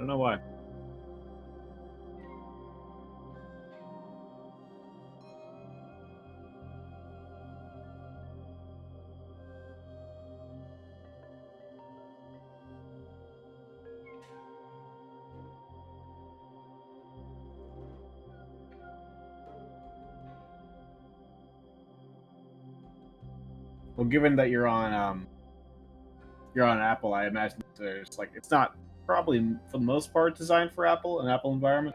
don't know why. Well, given that you're on Apple, I imagine there's like it's not probably for the most part designed for Apple, an Apple environment.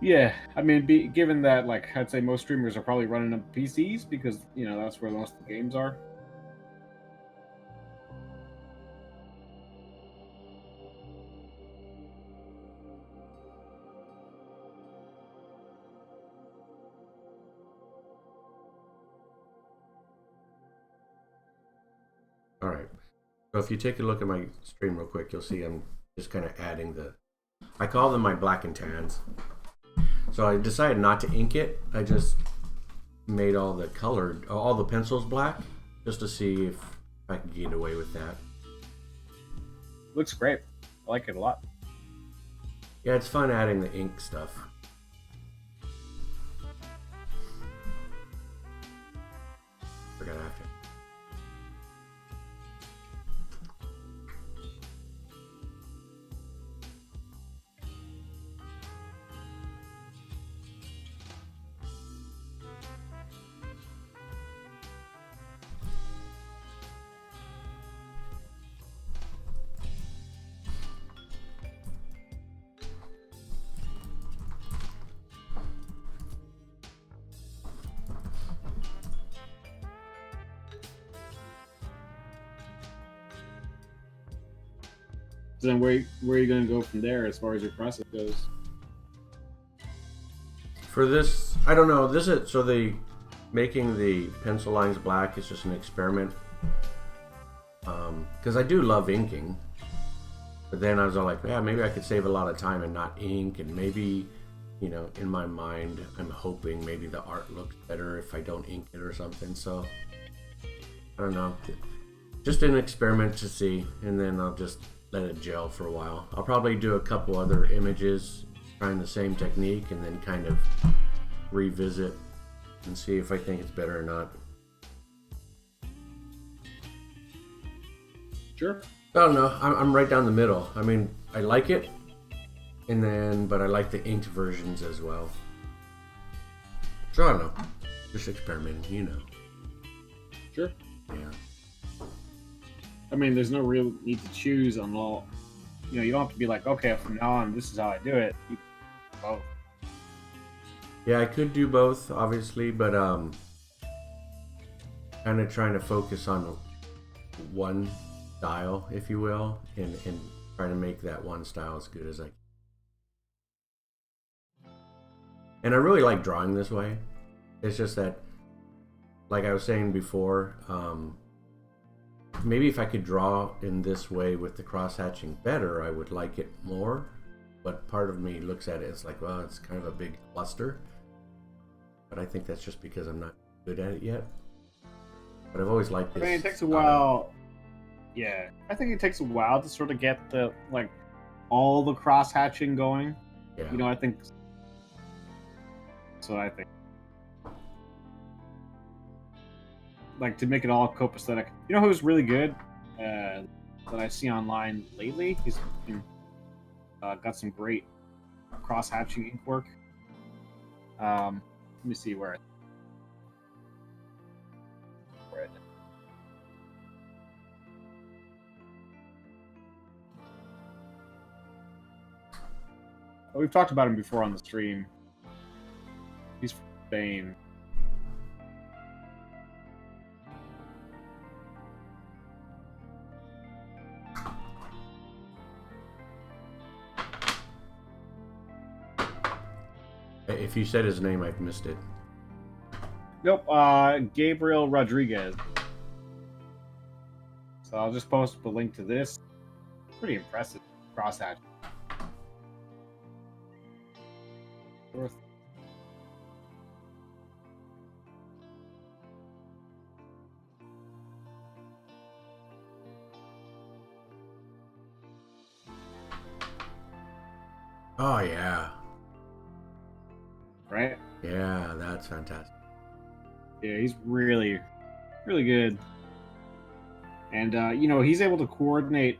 Yeah, I mean, given that like I'd say most streamers are probably running on PCs because that's where most of the games are. All right. So if you take a look at my stream real quick, you'll see I'm just kind of adding I call them my black and tans. So I decided not to ink it. I just made all the pencils black, just to see if I could get away with that. Looks great. I like it a lot. Yeah, it's fun adding the ink stuff. We're gonna have to. So then where are you going to go from there as far as your process goes? For this, I don't know. Making the pencil lines black is just an experiment. Because I do love inking. But then I was all like, yeah, maybe I could save a lot of time and not ink. And maybe, in my mind, I'm hoping maybe the art looks better if I don't ink it or something. So, I don't know. Just an experiment to see. And then I'll just let it gel for a while. I'll probably do a couple other images trying the same technique and then kind of revisit and see if I think it's better or not. Sure. I don't know. I'm right down the middle. I mean, I like it, but I like the inked versions as well. So I don't know. Just experimenting, Sure. Yeah. I mean, there's no real need to choose on all. You don't have to be like, okay, from now on, this is how I do it. Both. Yeah, I could do both, obviously, but kind of trying to focus on one style, if you will, and trying to make that one style as good as I can. And I really like drawing this way. It's just that, like I was saying before, maybe if I could draw in this way with the cross-hatching better, I would like it more. But part of me looks at it, it's like, well, it's kind of a big cluster. But I think that's just because I'm not good at it yet. But I've always liked this. I mean, it takes a while. Yeah, I think it takes a while to sort of get all the cross-hatching going. Yeah. I think. So I think. Like to make it all copacetic. You know who's really good that I see online lately? He's got some great cross-hatching ink work. Let me see where. Well, we've talked about him before on the stream. He's from Spain. If you said his name, I've missed it. Nope, Gabriel Rodriguez. So I'll just post the link to this. Pretty impressive crosshatch. Oh yeah, right? yeah, that's fantastic. Yeah, he's really, really good. And he's able to coordinate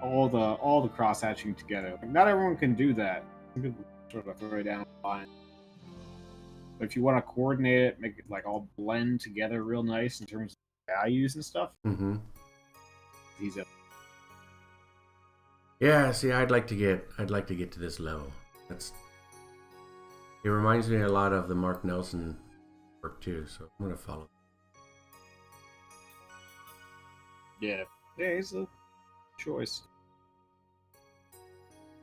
all the cross hatching together. Like, not everyone can do that. Some people sort of throw it down the line. But if you want to coordinate it, make it like all blend together real nice in terms of values and stuff, Mm-hmm. he's a Yeah, see, I'd like to get to this level. It reminds me a lot of the Mark Nelson work too, so I'm gonna follow. yeah, he's a choice.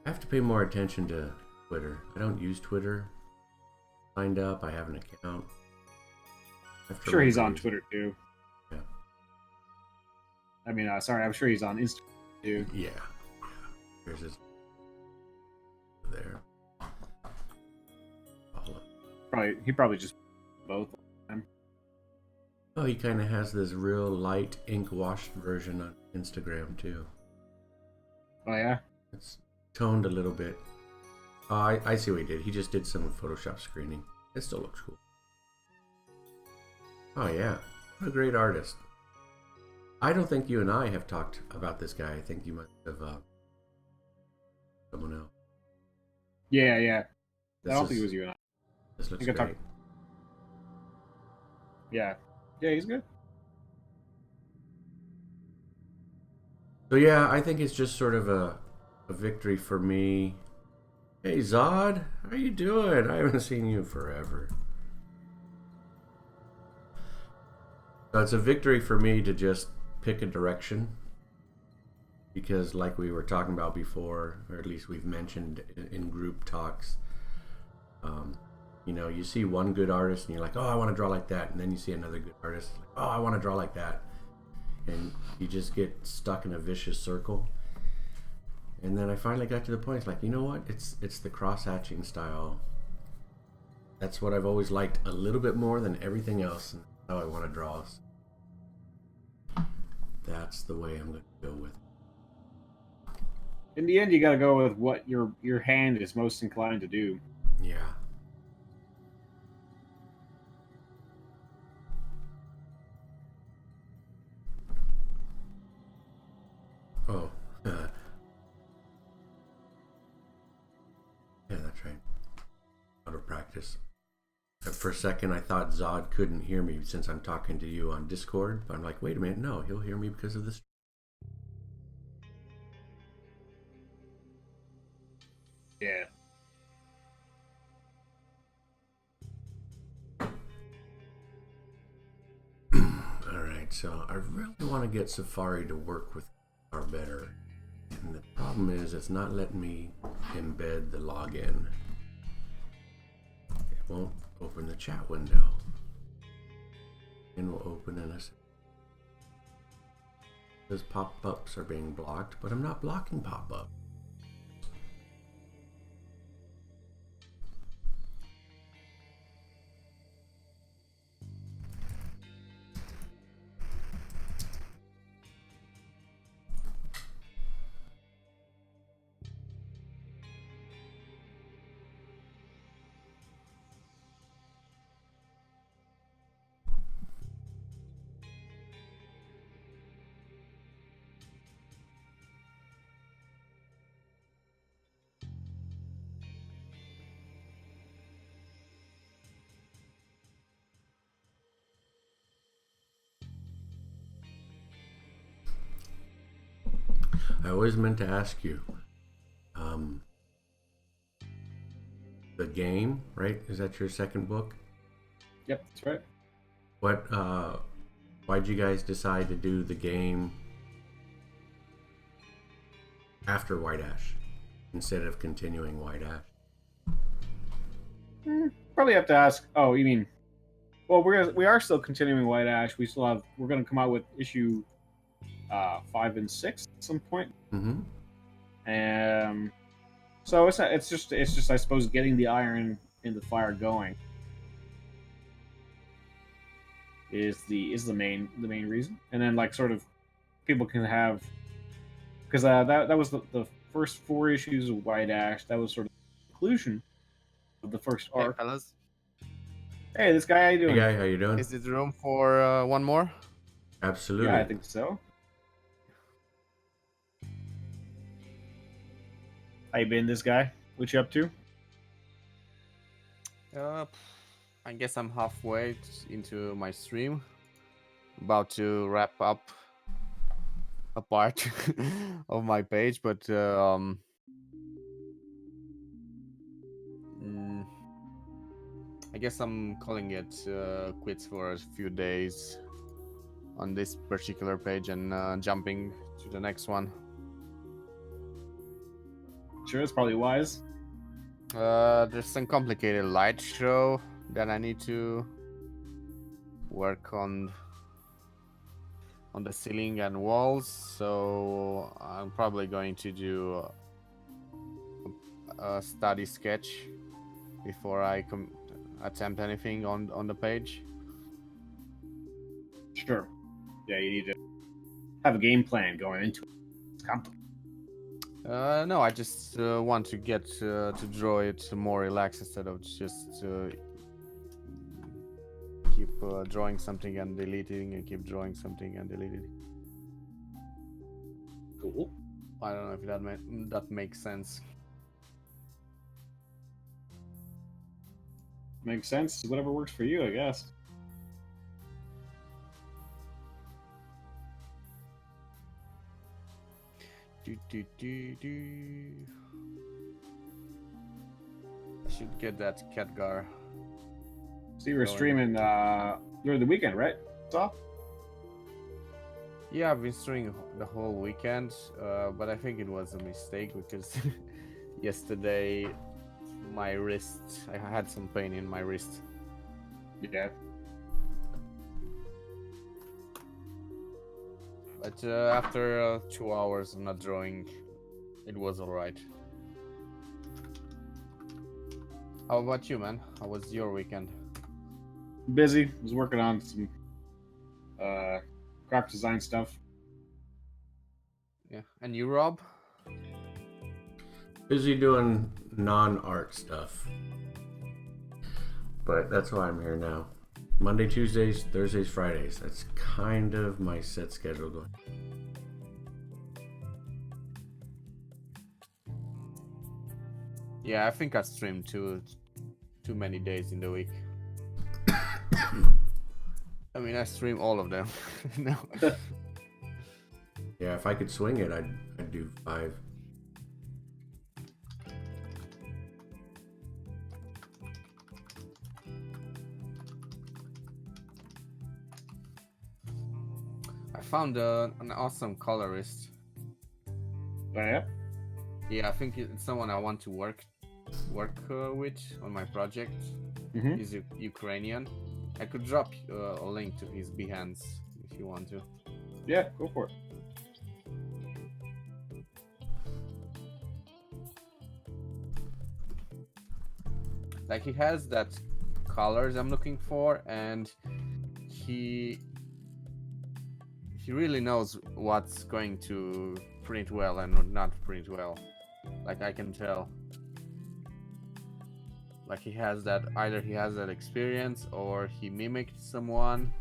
I have to pay more attention to Twitter. I don't use Twitter. Signed up, I have an account. I'm sure he's on Twitter too. Yeah. I mean, sorry, I'm sure he's on Instagram too. Yeah. There's his there. He probably just both. Oh, he kind of has this real light ink washed version on Instagram too. Oh yeah. It's toned a little bit. I see what he did. He just did some Photoshop screening. It still looks cool. Oh yeah, what a great artist. I don't think you and I have talked about this guy. I think you might have someone else. Yeah. I don't This think it was you and I. This looks I think I great. Yeah, he's good. So yeah, I think it's just sort of a victory for me. Hey Zod, how you doing? I haven't seen you forever. So it's a victory for me to just pick a direction, because like we were talking about before, or at least we've mentioned in group talks, you see one good artist and you're like, oh, I want to draw like that, and then you see another good artist, like, oh, I want to draw like that, and you just get stuck in a vicious circle. And then I finally got to the point, it's like, you know what, it's the cross-hatching style. That's what I've always liked a little bit more than everything else, and how I want to draw. That's the way I'm going to go with it. In the end, you got to go with what your hand is most inclined to do. Yeah. Oh. Yeah, that's right. Out of practice. For a second, I thought Zod couldn't hear me since I'm talking to you on Discord. But I'm like, wait a minute, no, he'll hear me because of this. Yeah. Alright, so I really want to get Safari to work with our better. And the problem is, it's not letting me embed the login. It won't open the chat window. And we'll open in a second. Those pop-ups are being blocked, but I'm not blocking pop-up. I always meant to ask you, the game, right? Is that your second book? Yep, that's right. What, why'd you guys decide to do the game after White Ash instead of continuing White Ash? Probably have to ask. Oh, you mean? Well, we are still continuing White Ash. We're gonna come out with issue 5 and 6 at some point. Mm-hmm. So it's just I suppose getting the iron in the fire going is the main reason, and then like sort of people can have, because that was the first 4 issues of White Ash. That was sort of the conclusion of the first Hey, arc. fellas. Hey, this guy, how you Hey doing? guy, how you doing? Is it room for one more? Absolutely. Yeah, I think so. How you been, this guy? What you up to? I guess I'm halfway into my stream. About to wrap up a part of my page, but mm, I guess I'm calling it quits for a few days on this particular page and jumping to the next one. Sure, it's probably wise. There's some complicated light show that I need to work on the ceiling and walls, so I'm probably going to do a study sketch before I attempt anything on the page. Sure. Yeah, you need to have a game plan going into it. It's complicated. No, I just want to get to draw it more relaxed instead of just keep drawing something and deleting and keep drawing something and deleting. Cool. I don't know if that makes sense. Makes sense. Whatever works for you, I guess. I should get that Khadgar. So you were Going. streaming during the weekend, right? So? Yeah, I've been streaming the whole weekend, but I think it was a mistake because yesterday my wrist, I had some pain in my wrist. Yeah. But after 2 hours of not drawing, it was alright. How about you, man? How was your weekend? Busy. Was working on some graphic design stuff. Yeah, and you, Rob? Busy doing non-art stuff. But that's why I'm here now. Monday, Tuesdays, Thursdays, Fridays. That's kind of my set schedule going. Yeah, I think I streamed too many days in the week. I mean, I stream all of them. No. Yeah, if I could swing it, I'd do 5. I found an awesome colorist. Oh, yeah? Yeah, I think it's someone I want to work with on my project. Mm-hmm. He's Ukrainian. I could drop a link to his Behance if you want to. Yeah, go for it. Like, he has that colors I'm looking for, and he really knows what's going to print well and not print well. Like, I can tell. Like, he has that, either he has that experience or he mimicked someone.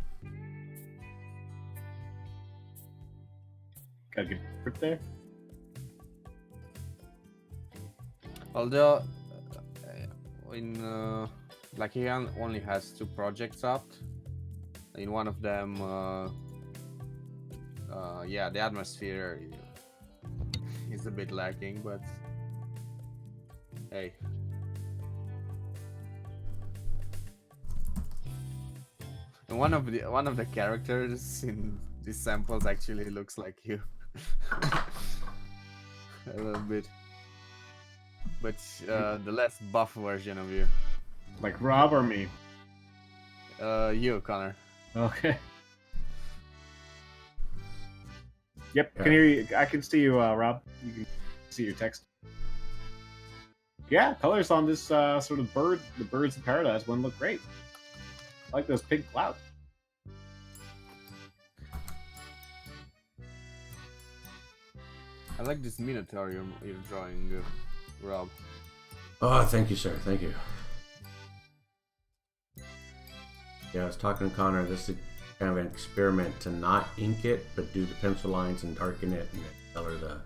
Gotta get it there. Although, like, he only has 2 projects up. In one of them, yeah, the atmosphere is a bit lacking, but hey. And one of the characters in these samples actually looks like you. A little bit. But the less buff version of you. Like Rob or me? You, Connor. Okay. Yep, Yeah. can hear you. I can see you, Rob. You can see your text. Yeah, colors on this sort of the birds of paradise one look great. I like those pink clouds. I like this Minotaur you're drawing, Rob. Oh, thank you, sir. Thank you. Yeah, I was talking to Connor. This is kind of an experiment to not ink it, but do the pencil lines and darken it and color the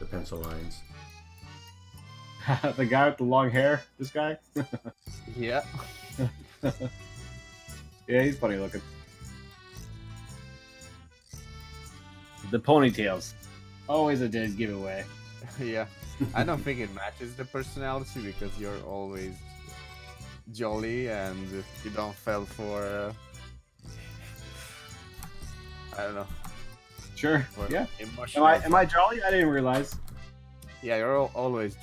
pencil lines. The guy with the long hair. This guy. Yeah. Yeah, he's funny looking. The ponytails. Always a dead giveaway. Yeah. I don't think it matches the personality because you're always jolly and you don't fall for I don't know. Sure. for Yeah. Emotional. Am I jolly? I didn't realize. Yeah, you're always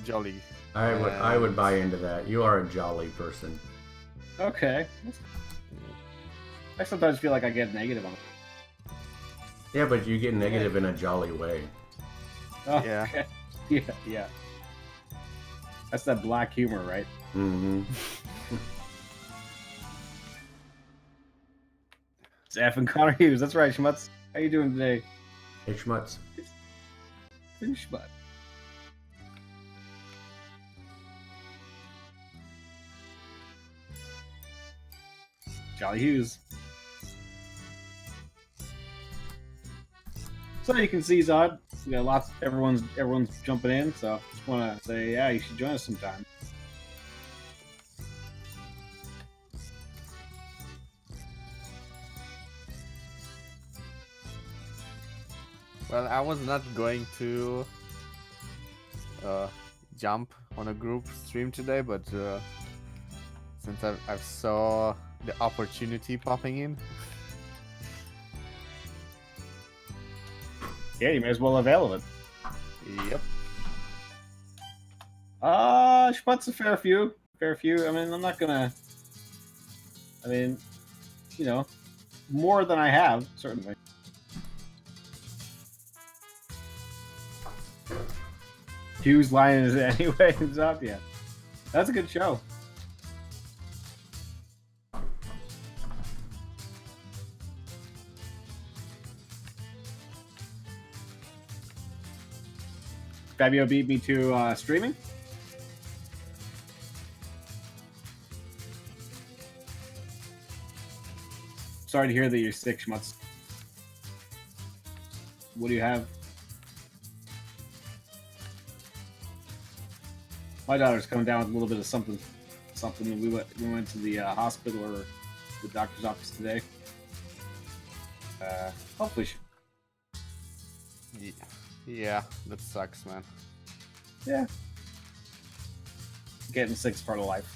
jolly. I would buy into that. You are a jolly person. Okay. I sometimes feel like I get negative on it. Yeah, but you get negative in a jolly way. Oh, Yeah. okay. Yeah. That's that black humor, right? Mm-hmm. It's F and Connor Hughes. That's right, Schmutz. How you doing today? Hey, Schmutz. Schmutz. Jolly Hughes. So you can see, Zod, we got lots. Everyone's jumping in. So just want to say, yeah, you should join us sometime. Well, I was not going to jump on a group stream today, but since I've saw the opportunity popping in, Yeah, you may as well avail of it. yep. Schmutz a fair few. Fair few. I mean, I'm not gonna. I mean, you know, more than I have, certainly. Hughes line is anyway. It's up, yeah. That's a good show. Fabio beat me to streaming. Sorry to hear that you're sick, Schmutz. What do you have? My daughter's coming down with a little bit of something. We went to the hospital or the doctor's office today. Hopefully, Yeah, that sucks, man. yeah. Getting sick's part of life.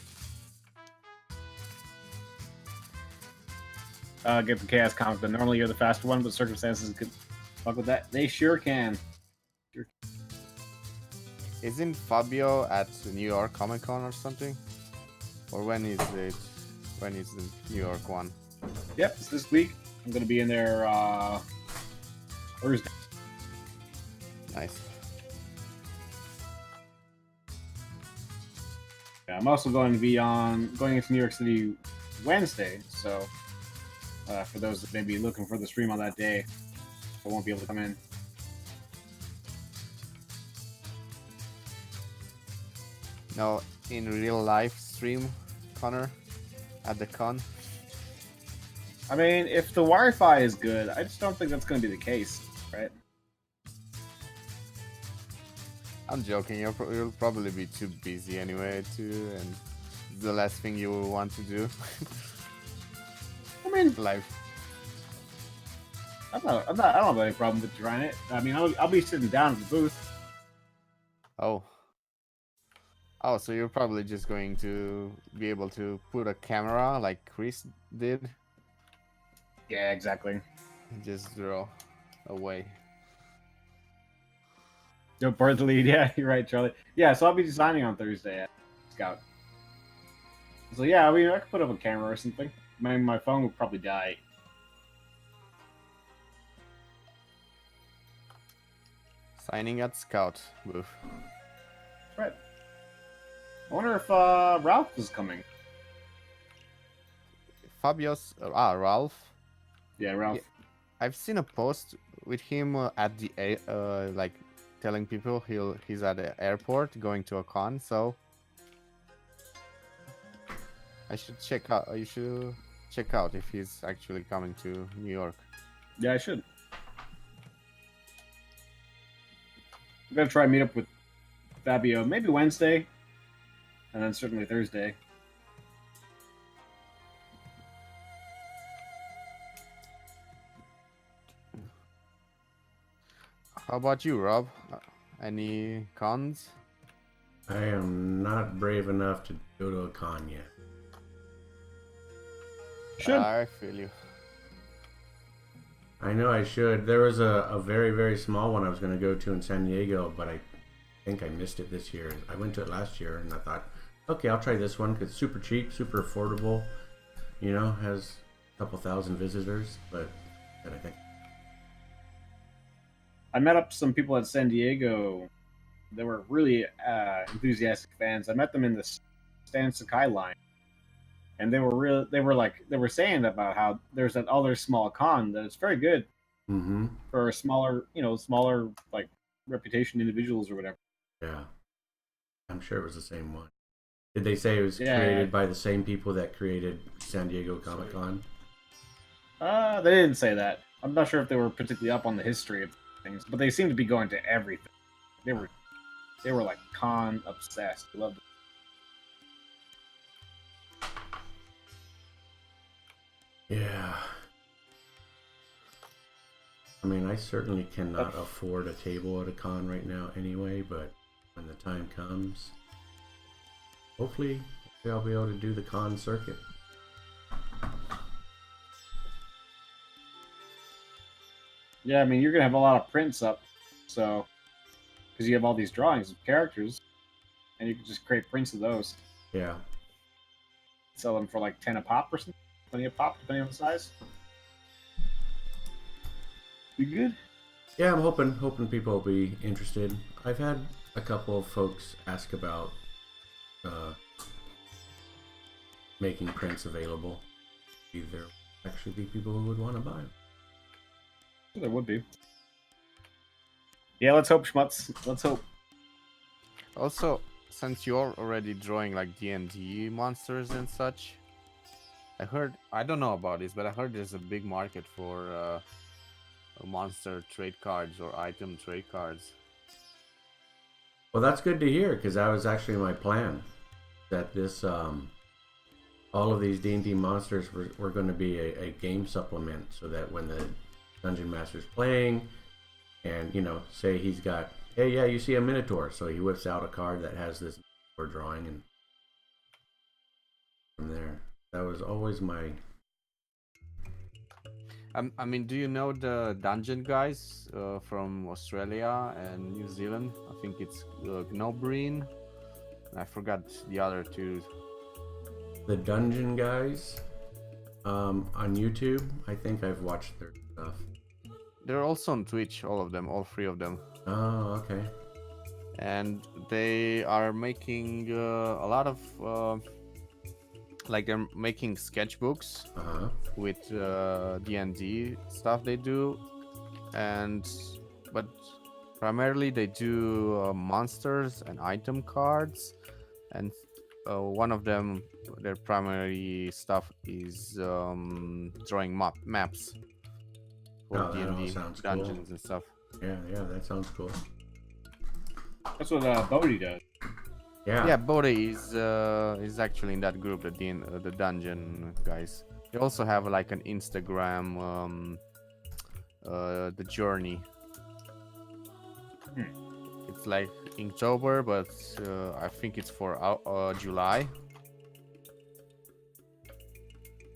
Get the chaos comic. But normally you're the faster one, but circumstances could fuck with that. They sure can. Isn't Fabio at the New York Comic Con or something? Or when is it? When is the New York one? Yep, it's this week. I'm gonna be in there Thursday. Nice. Yeah, I'm also going to be going into New York City Wednesday. So for those that may be looking for the stream on that day, I won't be able to come in. No, in real life stream, Connor, at the con. I mean, if the Wi-Fi is good, I just don't think that's going to be the case, right? I'm joking. You'll probably be too busy anyway, too, and it's the last thing you will want to do. I mean, Live. I don't have any problem with trying it. I mean, I'll be sitting down at the booth. Oh. Oh, so you're probably just going to be able to put a camera like Chris did, Yeah, exactly. and just draw away. No bird lead. Yeah, you're right, Charlie. Yeah, so I'll be designing on Thursday at Scout. So yeah, I mean, I could put up a camera or something. My phone would probably die. Signing at Scout booth. Right. I wonder if Ralph is coming. Fabio's Ralph. Yeah, Ralph. Yeah. I've seen a post with him at the like telling people he's at the airport going to a con. So I should check out. You should check out if he's actually coming to New York. Yeah, I should. I'm gonna try and meet up with Fabio maybe Wednesday, and then certainly Thursday. How about you, Rob? Any cons? I am not brave enough to go to a con yet. Should. I feel you. I know I should. There was a very, very small one I was going to go to in San Diego, but I think I missed it this year. I went to it last year, and I thought, okay, I'll try this one because it's super cheap, super affordable. You know, has a couple thousand visitors, but I think I met up some people at San Diego. They were really enthusiastic fans. I met them in the Stan Sakai line, and they were real. They were saying about how there's that other small con that it's very good mm-hmm. for smaller, smaller like reputation individuals or whatever. Yeah, I'm sure it was the same one. Did they say it was Yeah. created by the same people that created San Diego Comic Con? They didn't say that. I'm not sure if they were particularly up on the history of things, but they seemed to be going to everything. They were like con obsessed. They loved it. Yeah. I mean, I certainly cannot afford a table at a con right now anyway, but when the time comes, hopefully I'll be able to do the con circuit. Yeah, I mean, you're gonna have a lot of prints up, so because you have all these drawings of characters, and you can just create prints of those, Yeah. sell them for like 10 a pop or something, 20 a pop, depending on the size. Be good. Yeah, I'm hoping people will be interested. I've had a couple of folks ask about making prints available. There actually be people who would want to buy them. There would be. Yeah, let's hope, Schmutz. Let's hope. Also, since you're already drawing like D&D monsters and such, I don't know about this, but I heard there's a big market for monster trade cards or item trade cards. Well, that's good to hear because that was actually my plan. That this, all of these D&D monsters were going to be a game supplement, so that when the Dungeon Master's playing, and say he's got, hey, yeah, you see a Minotaur, so he whips out a card that has this Minotaur drawing, and from there, that was always my. I mean, do you know the dungeon guys from Australia and New Zealand? I think it's Gnobreen. I forgot the other two. The Dungeon guys on YouTube, I think I've watched their stuff. They're also on Twitch, all of them, all three of them. Oh, okay. And they are making a lot of like they're making sketchbooks with D&D stuff they do, but primarily they do monsters and item cards, and one of them, their primary stuff is drawing maps for D&D dungeons and stuff. Yeah, that sounds cool. That's what Bodhi does. Yeah, Bodhi is actually in that group, the dungeon guys. They also have like an Instagram, the journey. It's like Inktober, but I think it's for July.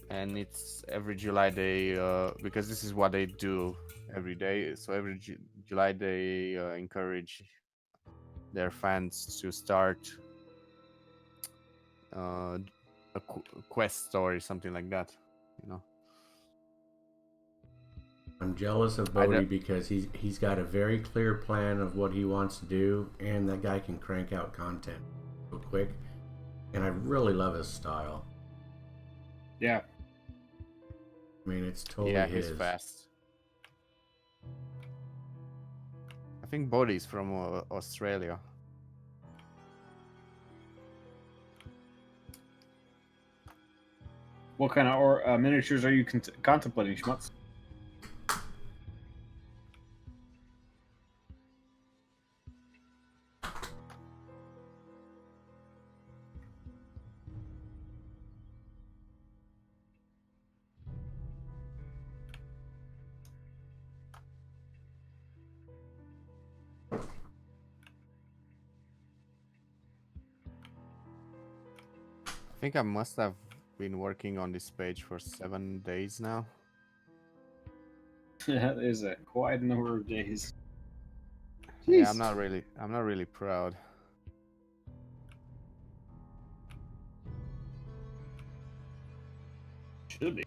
And it's every July they, because this is what they do every day. So every July they encourage their fans to start a quest story, something like that. I'm jealous of Bodhi because he's got a very clear plan of what he wants to do, and that guy can crank out content real quick. And I really love his style. Yeah. I mean, it's totally his. He's fast. I think Bodhi's from Australia. What kind of miniatures are you contemplating, Schmutz? I think I must have been working on this page for 7 days now. That is a quite a number of days. Yeah, Jeez. I'm not really proud. Should be.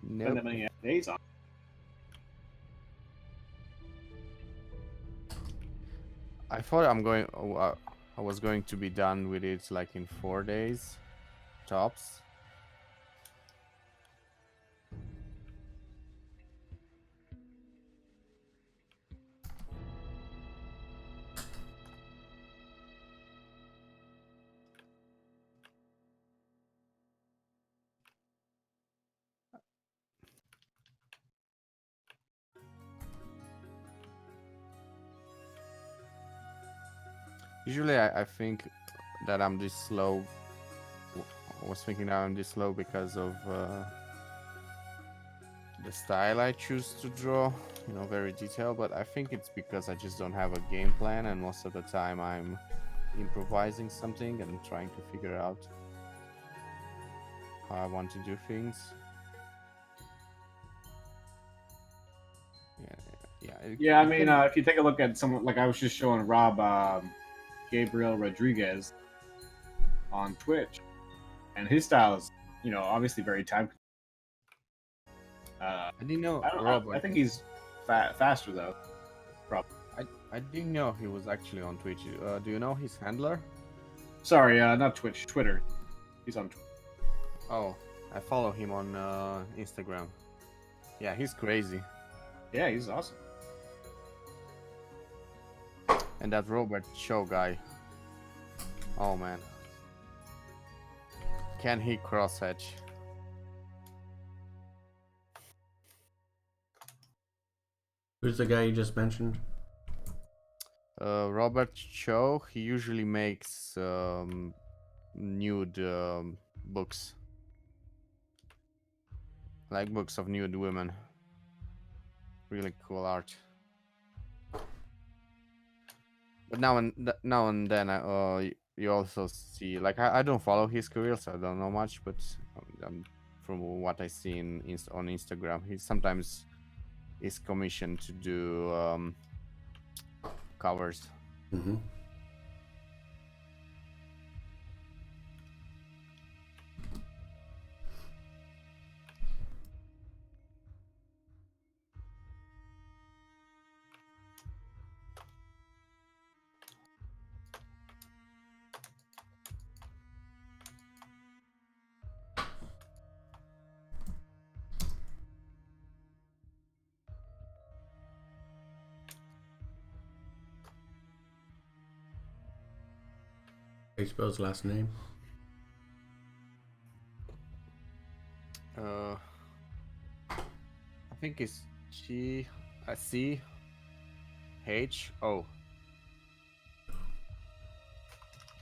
Nope. Spend that many days on. I thought I was going to be done with it like in 4 days, tops. Usually I think that I'm this slow. I was thinking that I'm this slow because of the style I choose to draw, you know, very detailed, but I think it's because I just don't have a game plan, and most of the time I'm improvising something and trying to figure out how I want to do things. Yeah, I mean, if you take a look at someone like I was just showing Rob, Gabriel Rodriguez on Twitch, and his style is, you know, obviously very time. I didn't know I think he's faster though. Probably. I didn't know he was actually on Twitch. Do you know his handler? Sorry, not Twitch, Twitter. He's on Twitter. Oh, I follow him on Instagram. Yeah, he's crazy. Yeah, he's awesome. And that Robert Show guy. Oh man. Can he cross hatch? Who's the guy you just mentioned? Robert Cho. He usually makes nude books, like books of nude women. Really cool art. But now and then, you also see, like, I don't follow his career, so I don't know much. But from what I see on Instagram, he sometimes is commissioned to do covers. Mm-hmm. How you spell his last name? I think it's CHO.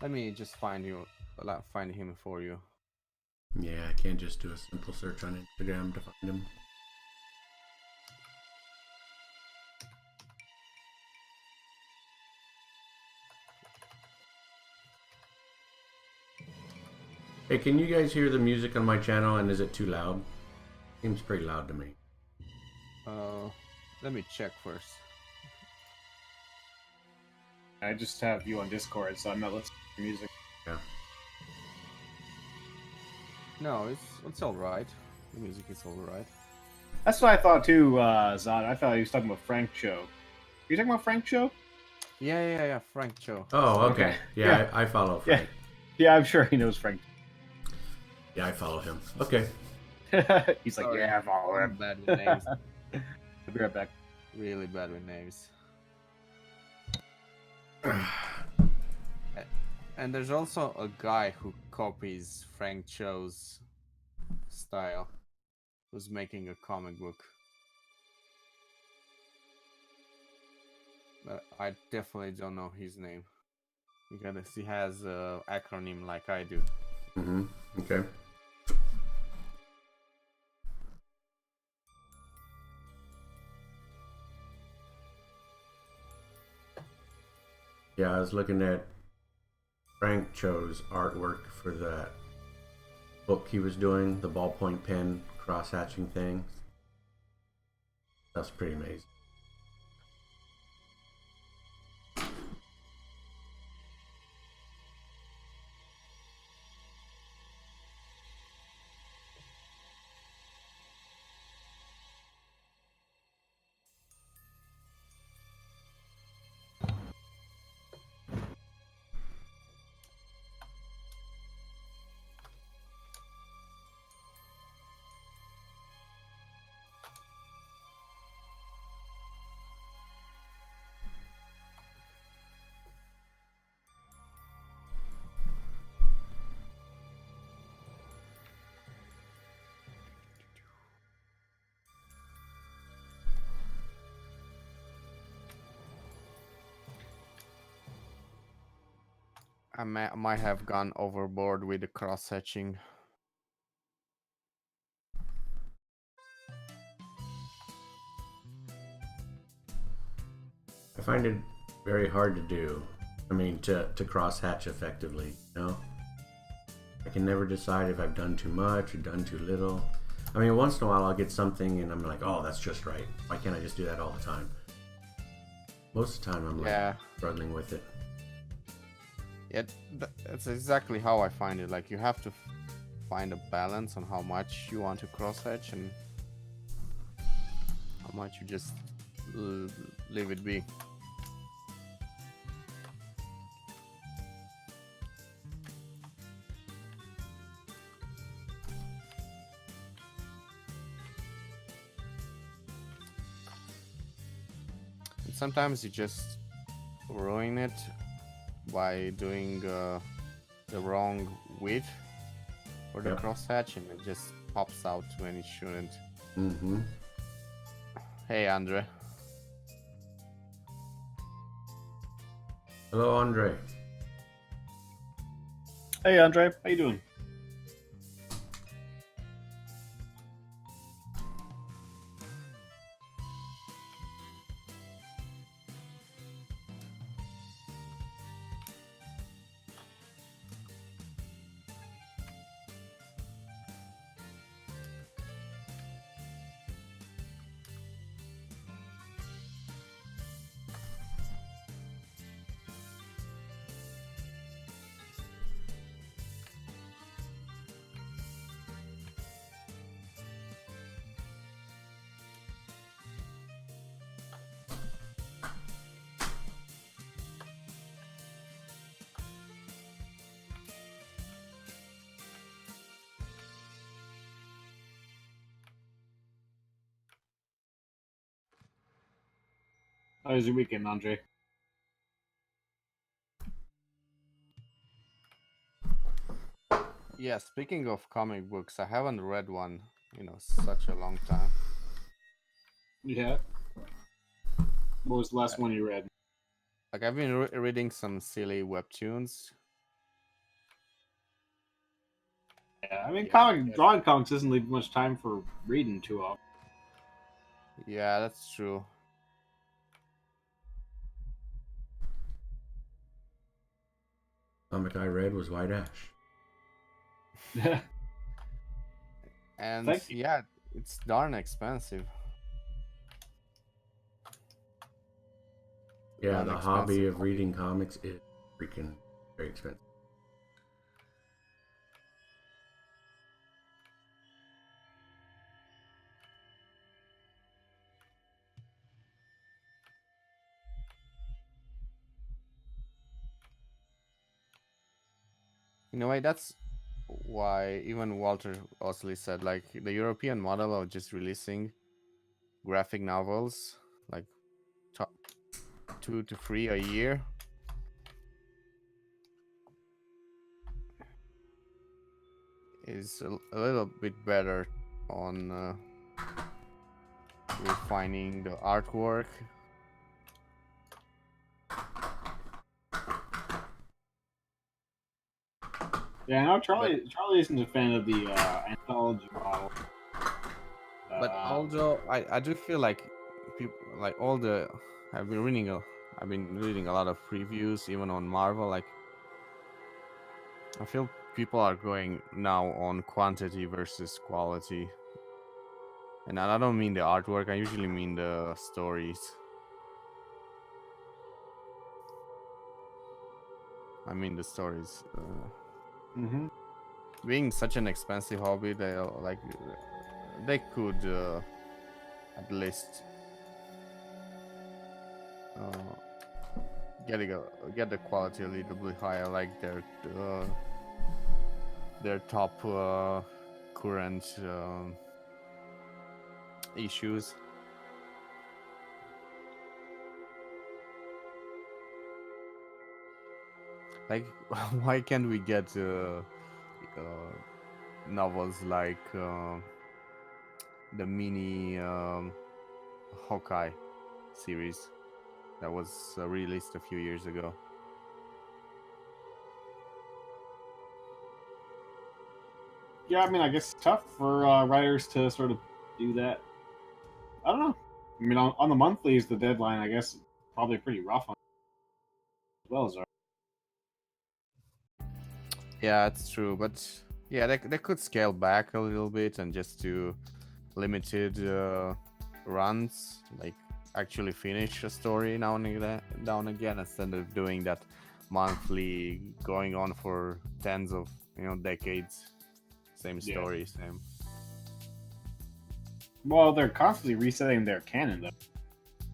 Let me just find him for you. Yeah, I can't just do a simple search on Instagram to find him. Hey, can you guys hear the music on my channel, and is it too loud? Seems pretty loud to me. Let me check first. I just have you on Discord, so I'm not listening to music. Yeah. No, it's all right. The music is all right. That's what I thought too, Zod. I thought he was talking about Frank Cho. Are you talking about Frank Cho? Yeah. Frank Cho. Oh, okay. Okay. Yeah, Yeah. I follow Frank. Yeah, I'm sure he knows Frank. Yeah, I follow him. Okay. He's like, Sorry, yeah, I follow I'm him. bad with names. I'll be right back. Really bad with names. And there's also a guy who copies Frank Cho's style, who's making a comic book. But I definitely don't know his name because he has an acronym like I do. Mm-hmm. Okay. Yeah, I was looking at Frank Cho's artwork for that book he was doing, the ballpoint pen cross hatching thing. That's pretty amazing. I might have gone overboard with the cross hatching. I find it very hard to do. I mean, to cross hatch effectively, you know? I can never decide if I've done too much or done too little. I mean, once in a while I'll get something and I'm like, oh, that's just right. Why can't I just do that all the time? Most of the time I'm like struggling with it. Yeah, that's exactly how I find it. Like you have to find a balance on how much you want to cross hatch and how much you just leave it be. And sometimes you just ruin it by doing the wrong width for the crosshatch, and it just pops out when it shouldn't. Mm-hmm. Hey, Andre. Hello, Andre. Hey, Andre. How you doing? How was your weekend, Andre? Yeah, speaking of comic books, I haven't read one in such a long time. Yeah. What was the last one you read? Like I've been reading some silly webtoons. Yeah, I mean, Yeah, drawing comics doesn't leave much time for reading too often. Yeah, that's true. Comic I read was White Ash. And yeah, it's darn expensive. Yeah, the hobby of reading comics is freaking very expensive. In a way, that's why even Walter Osley said, like, the European model of just releasing graphic novels, like 2 to 3 a year, is a little bit better on refining the artwork. Yeah, no, Charlie isn't a fan of the anthology model. But although I do feel like people like all the I've been reading a lot of reviews even on Marvel. Like I feel people are going now on quantity versus quality, and I don't mean the artwork. I usually mean the stories. I mean the stories. Being such an expensive hobby, they could at least get the quality a little bit higher, like their top current issues. Like, why can't we get novels like the mini Hawkeye series that was released a few years ago? Yeah, I mean, I guess it's tough for writers to sort of do that. I don't know. I mean, on the monthlies, the deadline, I guess, probably pretty rough on as well as ours. Yeah, it's true, but yeah, they could scale back a little bit and just do limited runs, like actually finish a story now and again, instead of doing that monthly, going on for tens of decades, same story, same. Well, they're constantly resetting their canon, though.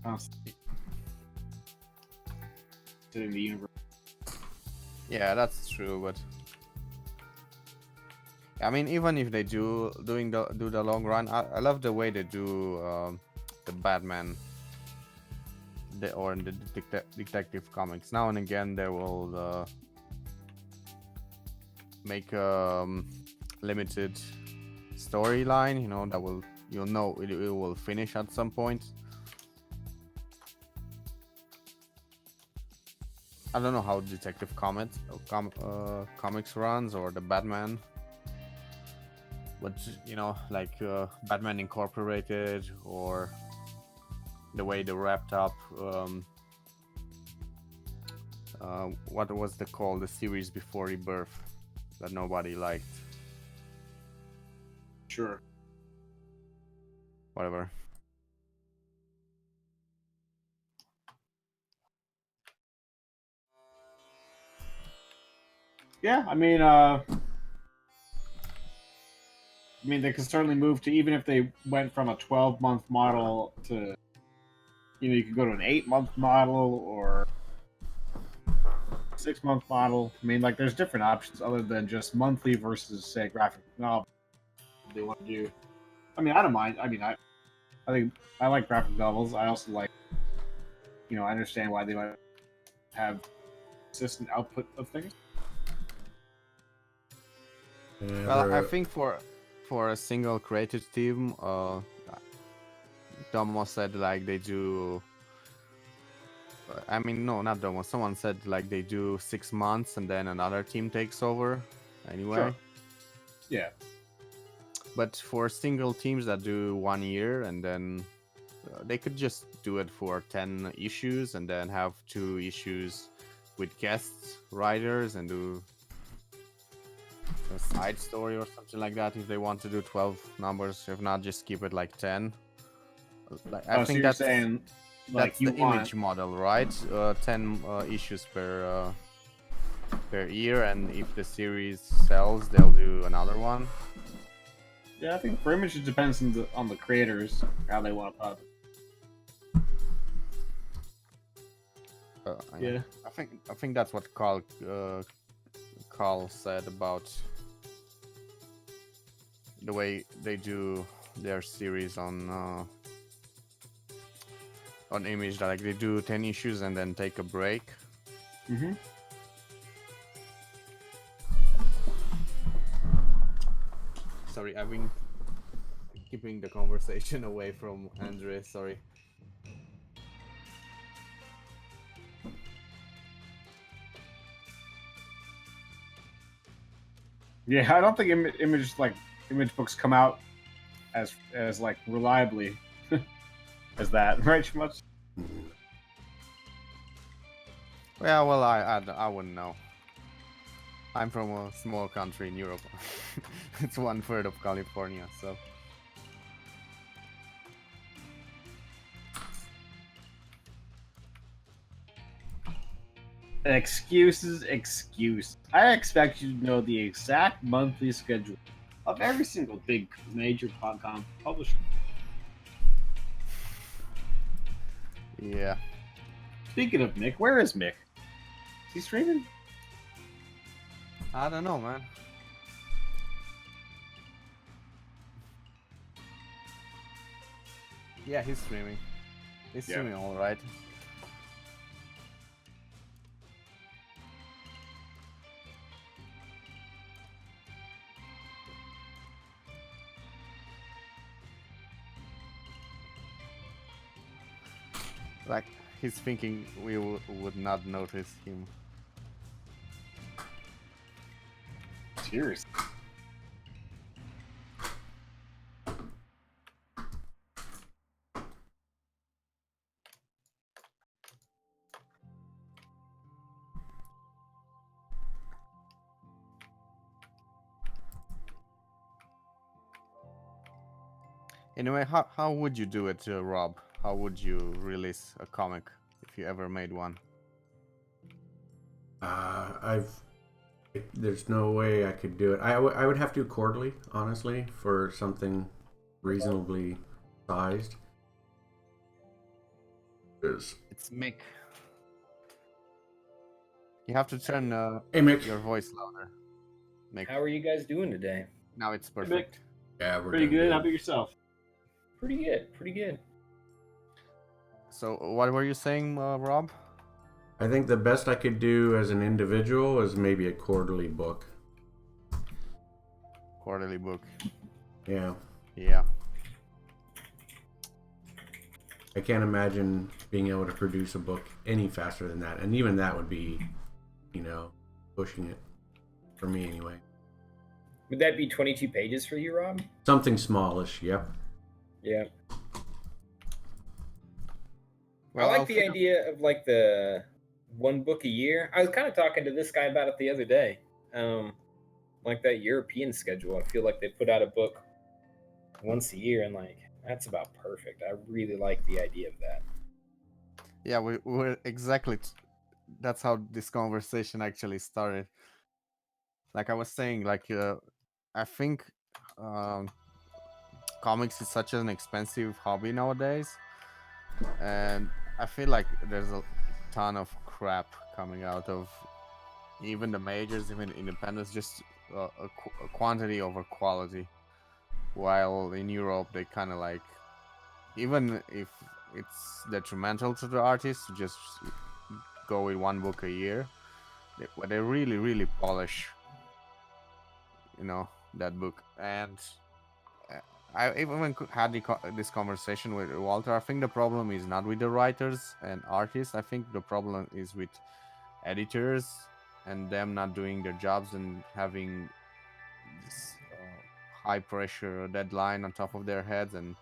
Constantly resetting the universe. Yeah, that's true, but I mean, even if they do the long run, I love the way they do the Batman or the detective comics. Now and again, they will make a limited storyline. That it will finish at some point. I don't know how Detective Comics runs or the Batman. But like Batman Incorporated, or the way they wrapped up what was the series before Rebirth that nobody liked. Sure. Whatever. Yeah, I mean, they could certainly move to, even if they went from a 12-month model to, you could go to an 8-month model or 6-month model. I mean, like, there's different options other than just monthly versus, say, graphic novel they want to do. I mean, I don't mind. I mean, I think I like graphic novels. I also like, I understand why they might have consistent output of things. Yeah, Well, I think for a single creative team, Domo said like they do. I mean, no, not Domo. Someone said like they do 6 months and then another team takes over. Anyway. Sure. Yeah. But for single teams that do 1 year, and then they could just do it for 10 issues and then have 2 issues with guest writers and do a side story or something like that if they want to do 12 numbers. If not, just keep it like 10. Like, I think so you're saying, like, that's the image model, right? 10 issues per year, and if the series sells, they'll do another one. Yeah, I think for Image it depends on the creators, how they want to put it. Yeah, I think that's what Carl said about the way they do their series on Image. Like they do 10 issues and then take a break. Mm-hmm. Sorry, I've been keeping the conversation away from Andre. Sorry. Yeah, I don't think image books come out as like reliably as that, right, Schmutz? Yeah, well, I wouldn't know. I'm from a small country in Europe. It's 1/3 of California, so. Excuses. I expect you to know the exact monthly schedule of every single big major comic publisher. Yeah. Speaking of Mick, where is Mick? Is he streaming? I don't know, man. Yeah, he's streaming. He's Yeah. streaming all right. Like, he's thinking we would not notice him. Seriously. Anyway, how would you do it, Rob? How would you release a comic if you ever made one? There's no way I could do it. I would have to do quarterly, honestly, for something reasonably sized. It's Mick. You have to turn Hey, Mick. your voice louder. Mick. How are you guys doing today? Now it's perfect. Yeah, we're Pretty doing good. How about yourself? Pretty good, pretty good. So, what were you saying, Rob? I think the best I could do as an individual is maybe a quarterly book. Quarterly book. Yeah. Yeah. I can't imagine being able to produce a book any faster than that. And even that would be, pushing it. For me, anyway. Would that be 22 pages for you, Rob? Something smallish, yep. Yeah. Well, I like the idea of like the one book a year. I was kind of talking to this guy about it the other day. Like that European schedule. I feel like they put out a book once a year, and like that's about perfect. I really like the idea of that. Yeah, we're exactly. That's how this conversation actually started. Like I was saying, like I think comics is such an expensive hobby nowadays, and I feel like there's a ton of crap coming out of even the majors, even independents, just a quantity over quality. While in Europe, they kind of like, even if it's detrimental to the artist to just go with one book a year, they really, really polish, that book. And I even had this conversation with Walter. I think the problem is not with the writers and artists. I think the problem is with editors and them not doing their jobs and having this high pressure deadline on top of their heads and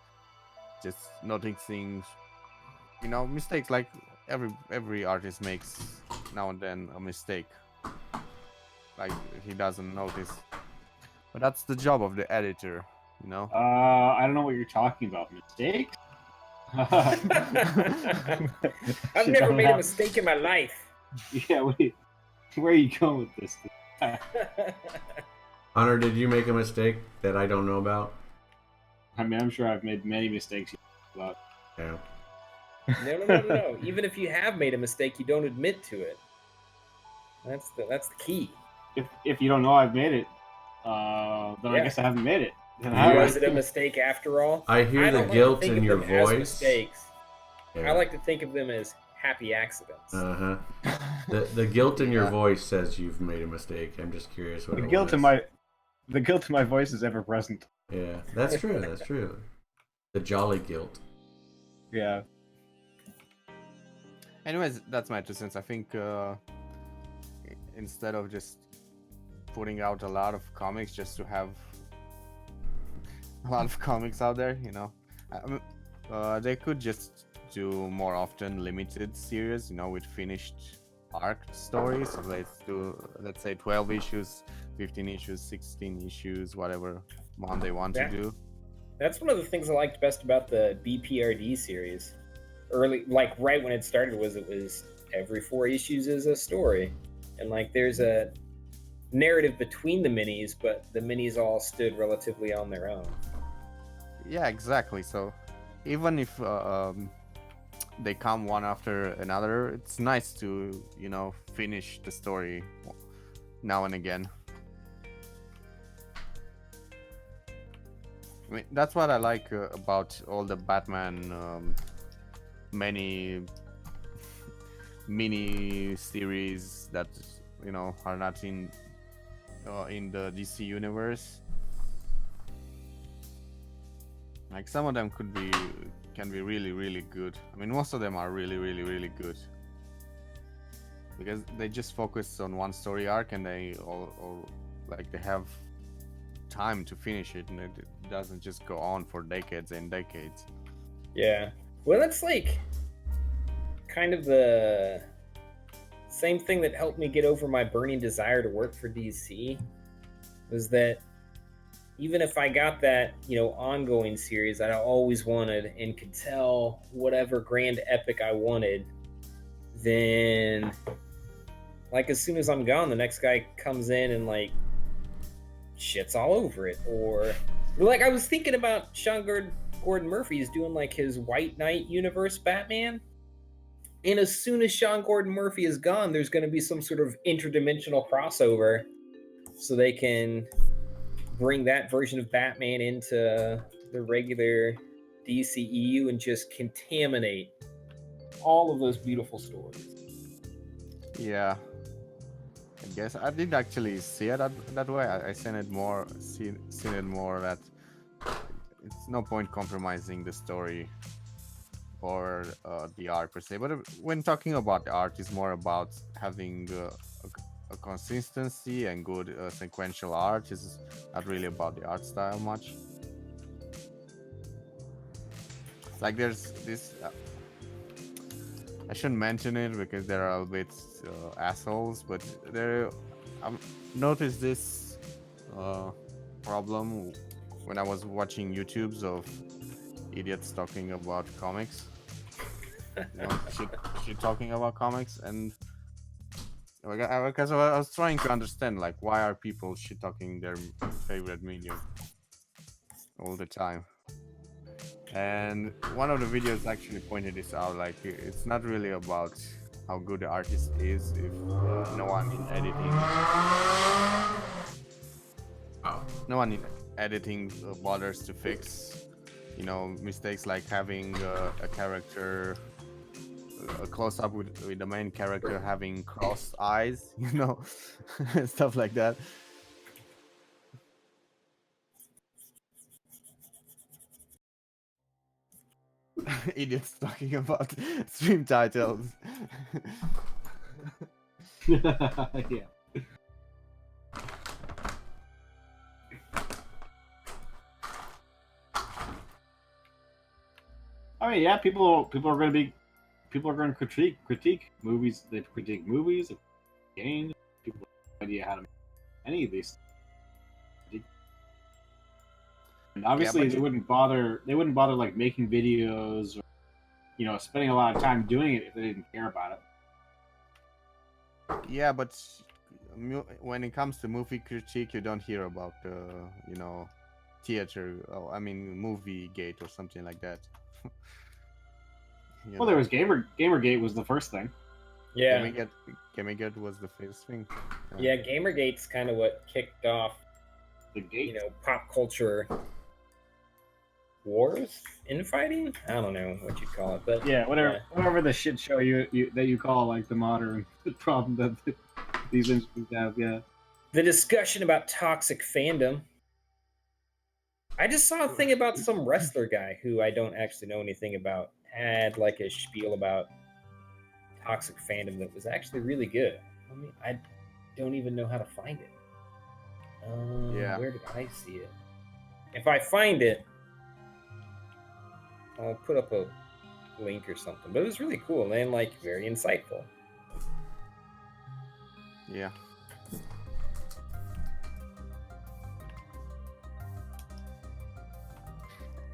just noticing, mistakes. Like every artist makes now and then a mistake. Like he doesn't notice, but that's the job of the editor. I don't know what you're talking about. Mistakes? I've never made a mistake in my life. Yeah, wait. Where are you going with this? Hunter, did you make a mistake that I don't know about? I mean, I'm sure I've made many mistakes. But Yeah. No. Even if you have made a mistake, you don't admit to it. That's the key. if you don't know I've made it, then I Yeah. guess I haven't made it. Then Was it a mistake after all? I hear the don't guilt think in of your them as voice. mistakes. Yeah. I like to think of them as happy accidents. Uh-huh. The guilt in your Yeah. voice says you've made a mistake. I'm just curious what The it guilt was. in my The guilt in my voice is ever present. Yeah, that's true. That's true. The jolly guilt. Yeah. Anyways, that's my 2 cents. I think instead of just putting out a lot of comics just to have a lot of comics out there, they could just do more often limited series, with finished arc stories. So let's say 12 issues, 15 issues, 16 issues, whatever one they want to do. That's one of the things I liked best about the BPRD series. Early, like right when it started, it was every 4 issues is a story, and like there's a narrative between the minis, but the minis all stood relatively on their own. Yeah, exactly. So even if they come one after another, it's nice to finish the story now and again. I mean, that's what I like about all the Batman many mini series that are not in the DC universe. Like some of them can be really, really good. I mean, most of them are really, really, really good because they just focus on one story arc and they all like they have time to finish it, and it doesn't just go on for decades and decades. Yeah, well, that's like kind of the same thing that helped me get over my burning desire to work for DC. Was that even if I got that, ongoing series that I always wanted and could tell whatever grand epic I wanted, then like as soon as I'm gone, the next guy comes in and like shits all over it. Or like I was thinking about Sean Gordon Murphy's doing like his White Knight universe Batman. And as soon as Sean Gordon Murphy is gone, there's going to be some sort of interdimensional crossover so they can bring that version of Batman into the regular DCEU and just contaminate all of those beautiful stories. Yeah, I guess I did actually see it that way. I seen it more that it's no point compromising the story or the art per se. But when talking about the art, it's more about having a consistency and good sequential art. It's not really about the art style much. Like there's this I shouldn't mention it because they're a bit assholes, but I've noticed this problem when I was watching YouTubes of idiots talking about comics. Shit talking about comics, and because I was trying to understand like why are people shit talking their favorite medium all the time. And one of the videos actually pointed this out, like it's not really about how good the artist is if no one in editing bothers to fix mistakes like having a character a close-up with the main character having crossed eyes, stuff like that. Idiots talking about stream titles. Yeah. I mean, yeah, people are going to critique movies. They critique movies, games. People have no idea how to make any of these. And obviously, they wouldn't bother. They wouldn't bother like making videos or spending a lot of time doing it if they didn't care about it. Yeah, but when it comes to movie critique, you don't hear about theater. I mean, movie gate or something like that. Well, there was Gamergate was the first thing. Yeah, Gamergate was the first thing. Yeah, Gamergate's kind of what kicked off the gate. Pop culture wars, infighting. I don't know what you'd call it, but yeah, whatever the shit show that you call like the modern problem that these industries have. Yeah. the discussion about toxic fandom. I just saw a thing about some wrestler guy who I don't actually know anything about had like a spiel about toxic fandom that was actually really good. I don't even know how to find it. Yeah. Where did I see it? If I find it, I'll put up a link or something. But it was really cool and like very insightful. Yeah.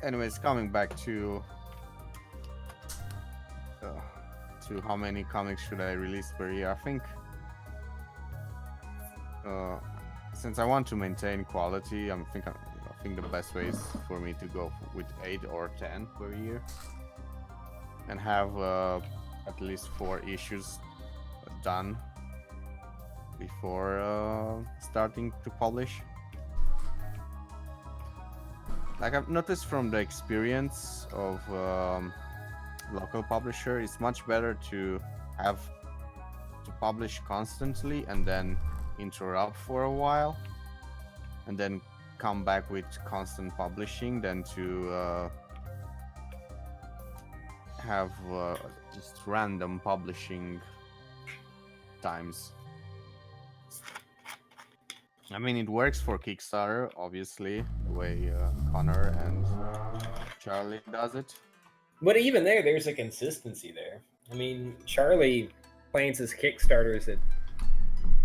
Anyways, coming back to how many comics should I release per year? I think since I want to maintain quality, I think the best way is for me to go with 8 or 10 per year, and have at least 4 issues done before starting to publish. Like I've noticed from the experience of local publisher, it's much better to have to publish constantly and then interrupt for a while and then come back with constant publishing than to have just random publishing times. I mean, it works for Kickstarter, obviously, the way Connor and Charlie does it. But even there's a consistency there. I mean, Charlie plans his Kickstarters at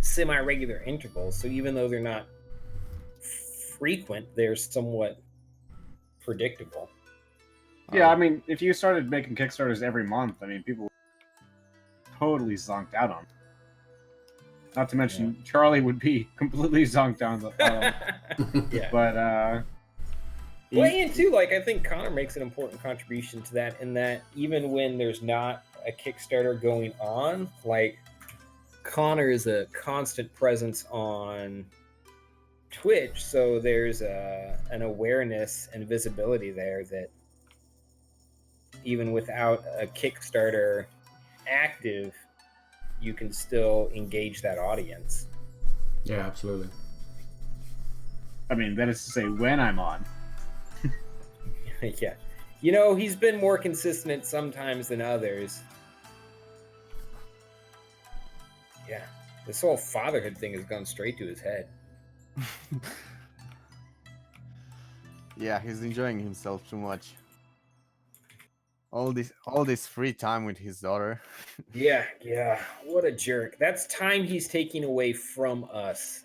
semi-regular intervals, so even though they're not frequent, they're somewhat predictable. Yeah, I mean, if you started making Kickstarters every month, I mean, people would totally zonked out on. Not to mention, Charlie would be completely zonked out on. Yeah. But well, and too, like I think Connor makes an important contribution to that, in that even when there's not a Kickstarter going on, like Connor is a constant presence on Twitch, so there's an awareness and visibility there that even without a Kickstarter active, you can still engage that audience. Yeah, absolutely. I mean, that is to say, when I'm on. Yeah. You know, he's been more consistent sometimes than others. Yeah. This whole fatherhood thing has gone straight to his head. Yeah, he's enjoying himself too much. All this free time with his daughter. Yeah. What a jerk. That's time he's taking away from us.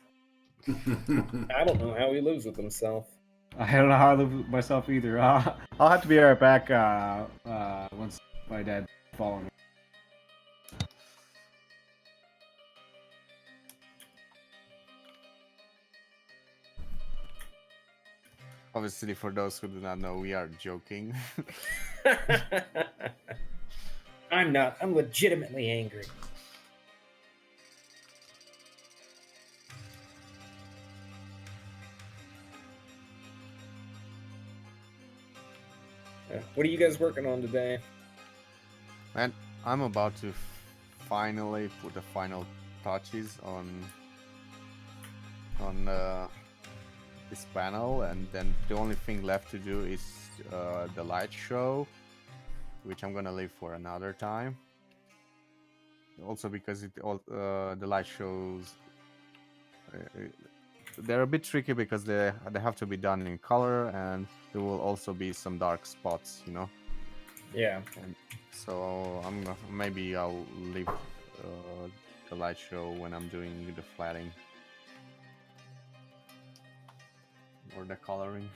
I don't know how he lives with himself. I don't know how I live with myself either. I'll have to be right back once my dad follows me. Obviously, for those who do not know, we are joking. I'm not. I'm legitimately angry. What are you guys working on today? Man, I'm about to finally put the final touches on this panel, and then the only thing left to do is the light show, which I'm gonna leave for another time. Also because the light shows they're a bit tricky because they have to be done in color, and there will also be some dark spots, you know. Yeah. And so maybe I'll leave the light show when I'm doing the flatting or the coloring.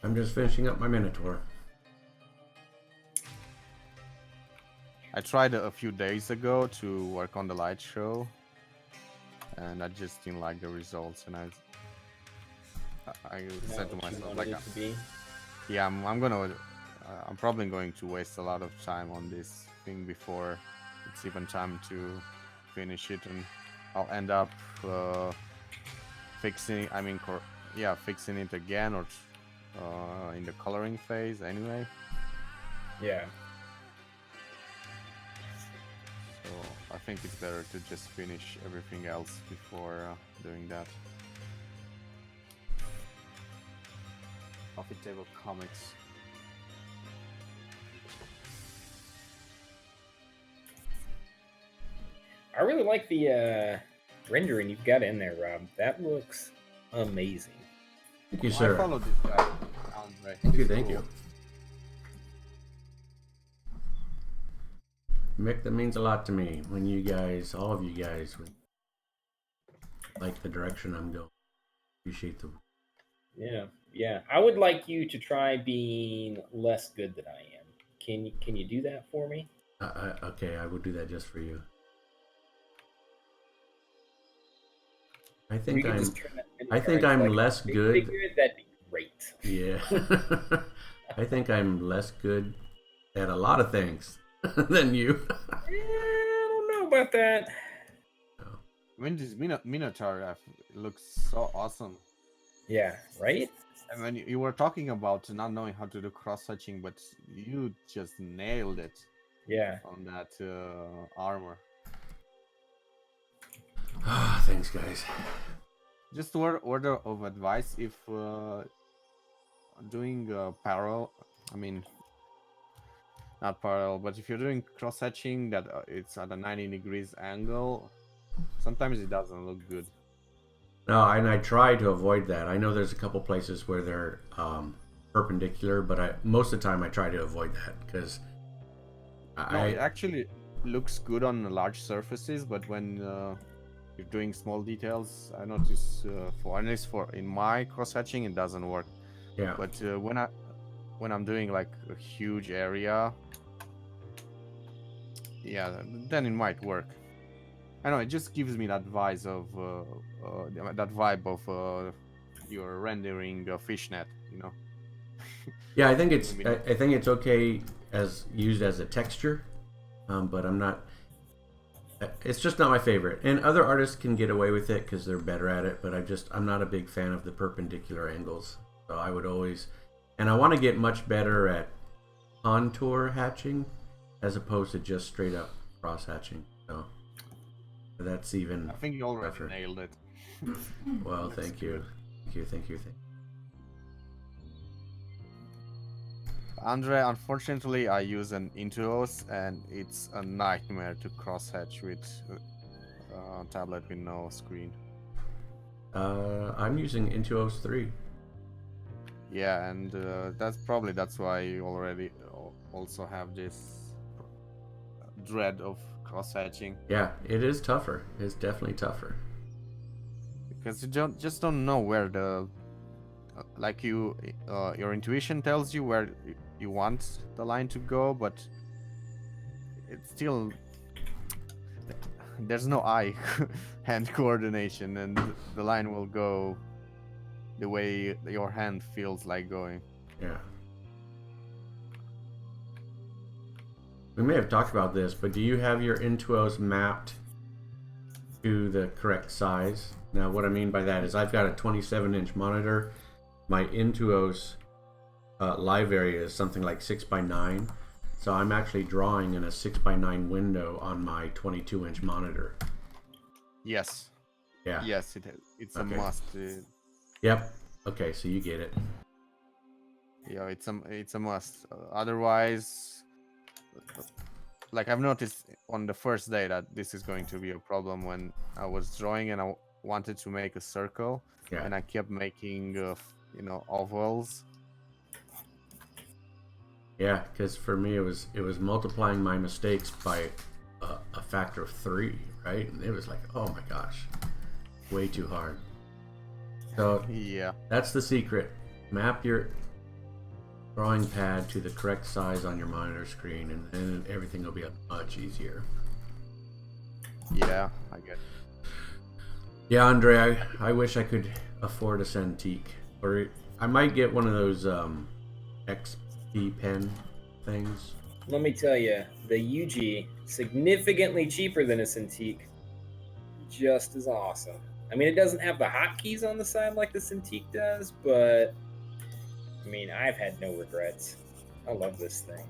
I'm just finishing up my Minotaur. I tried a few days ago to work on the light show, and I just didn't like the results, and I said to myself, like, yeah, I'm probably going to waste a lot of time on this thing before it's even time to finish it, and I'll end up fixing it again, or in the coloring phase anyway. Yeah. So I think it's better to just finish everything else before doing that. Coffee Table Comics. I really like the rendering you've got in there, Rob. That looks amazing. Thank you, I sir. follow this guy, Andre. Thank you, He's thank cool. you. Mick, that means a lot to me when you guys, all of you guys, like the direction I'm going. Appreciate the. Yeah. I would like you to try being less good than I am. Can you do that for me? Okay, I will do that just for you. I think You could I'm. just turn that I think into, I'm like, less big good. figure, that'd be great. Yeah. I think I'm less good at a lot of things than you. I don't know about that. I mean, this Minotaur looks so awesome. Yeah, right? And when you were talking about not knowing how to do cross-hatching, but you just nailed it Yeah. on that armor. Ah, thanks, guys. Just order of advice if doing parallel, I mean, not parallel, but if you're doing cross-hatching that it's at a 90 degrees angle, sometimes it doesn't look good. No, and I try to avoid that. I know there's a couple places where they're perpendicular, but most of the time I try to avoid that because No, it actually looks good on large surfaces, but when you're doing small details, I notice for at least for in my cross hatching it doesn't work. Yeah. But when I'm doing like a huge area, yeah, then it might work. I know it just gives me that vibe of you're rendering a fishnet, you know. Yeah, I think it's okay as used as a texture, but I'm not. It's just not my favorite. And other artists can get away with it because they're better at it. But I'm not a big fan of the perpendicular angles. So I would always, and I want to get much better at contour hatching as opposed to just straight up cross hatching. So that's even. I think you already tougher. nailed it. Well, thank you. Thank you. Andre, unfortunately, I use an Intuos, and it's a nightmare to cross-hatch with a tablet with no screen. I'm using Intuos 3. Yeah, and that's why you already also have this dread of cross-hatching. Yeah, it is tougher. It's definitely tougher. Because you don't know where the like your intuition tells you where you want the line to go, but it's still there's no eye hand coordination, and the line will go the way your hand feels like going. Yeah. We may have talked about this, but do you have your Intuos mapped to the correct size? Now, what I mean by that is I've got a 27-inch monitor. My Intuos live area is something like 6x9. So I'm actually drawing in a 6x9 window on my 22-inch monitor. Yes. Yeah. Yes, it's a Okay. must. Yep. Okay, so you get it. Yeah, it's a must. Otherwise, like I've noticed on the first day that this is going to be a problem when I was drawing and I wanted to make a circle, Yeah. and I kept making ovals. Yeah, because for me it was multiplying my mistakes by a factor of 3, right? And it was like, oh my gosh, way too hard. So Yeah. that's the secret. Map your drawing pad to the correct size on your monitor screen, and then everything will be much easier. Yeah, I get it. Yeah, Andre, I wish I could afford a Cintiq, or I might get one of those XP pen things. Let me tell you, the UG, significantly cheaper than a Cintiq, just as awesome. I mean, it doesn't have the hotkeys on the side like the Cintiq does, but I mean, I've had no regrets. I love this thing.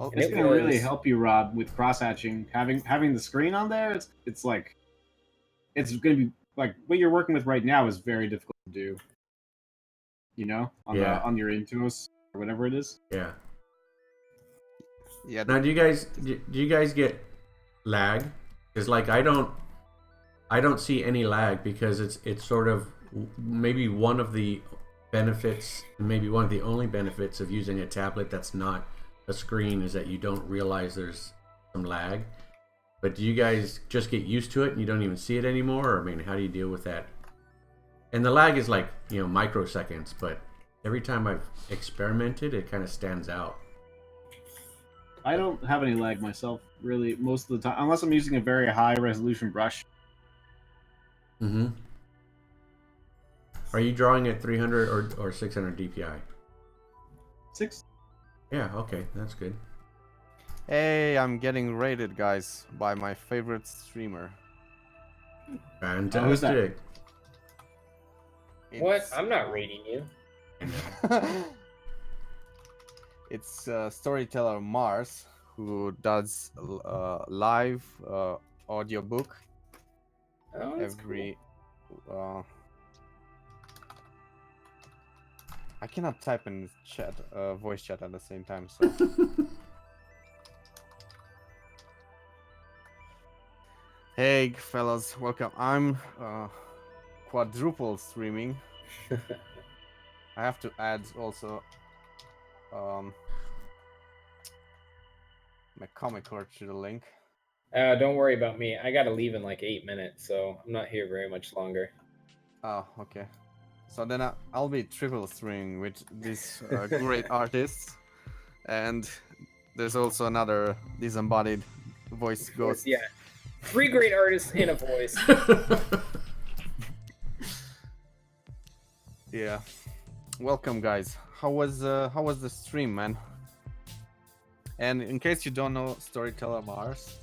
Well, And It's it gonna really was- help you, Rob, with cross hatching. Having the screen on there, it's like it's gonna be like what you're working with right now is very difficult to do. You know, on Yeah. the on your Intuos or whatever it is. Yeah. yeah. Now, do you guys get lag? Because like I don't see any lag because it's sort of maybe one of the benefits, maybe one of the only benefits of using a tablet that's not a screen is that you don't realize there's some lag. But do you guys just get used to it and you don't even see it anymore? Or I mean, how do you deal with that? And the lag is like, microseconds, but every time I've experimented, it kind of stands out. I don't have any lag myself, really, most of the time, unless I'm using a very high resolution brush. Mm-hmm. Are you drawing at 300 or 600 DPI? 6. Yeah, okay, that's good. Hey, I'm getting rated, guys, by my favorite streamer. who's that? Fantastic. What? I'm not rating you. It's storyteller Mars who does live audiobook Oh, that's every. I cannot type in chat, voice chat at the same time. So hey, fellas, welcome. I'm quadruple streaming. I have to add also my comic card to the link. Don't worry about me. I gotta leave in like 8 minutes, so I'm not here very much longer. Oh, okay. So then I'll be triple streaming with these great artists, and there's also another disembodied voice ghost. Yeah. 3 great artists in a voice. Yeah. Welcome, guys. How was the stream, man? And in case you don't know Storyteller Mars,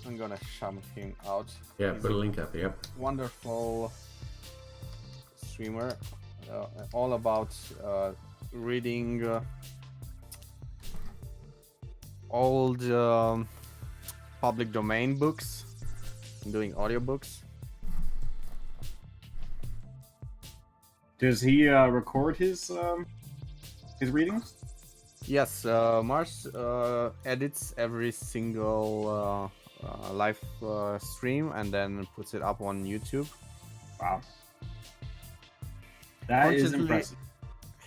I'm gonna shout him out. Yeah, He's put a link up, yep. wonderful streamer, all about reading old public domain books and doing audiobooks. Does he record his readings? Yes, Mars edits every single live stream and then puts it up on YouTube. Wow, that is Unfortunately, impressive.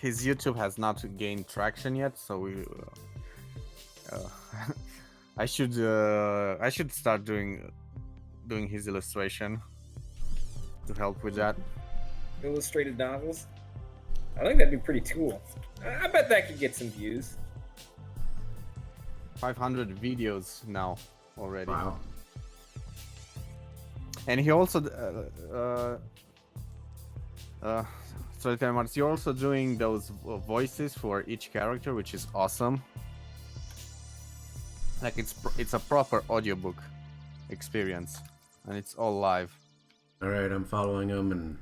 his YouTube has not gained traction yet, so we. I should start doing his illustration to help with that. Illustrated novels. I think that'd be pretty cool. I bet that could get some views. 500 videos now already. Wow. And he also Storyteller Mars, you're also doing those voices for each character, which is awesome. Like it's a proper audiobook experience, and it's all live. All right, I'm following him and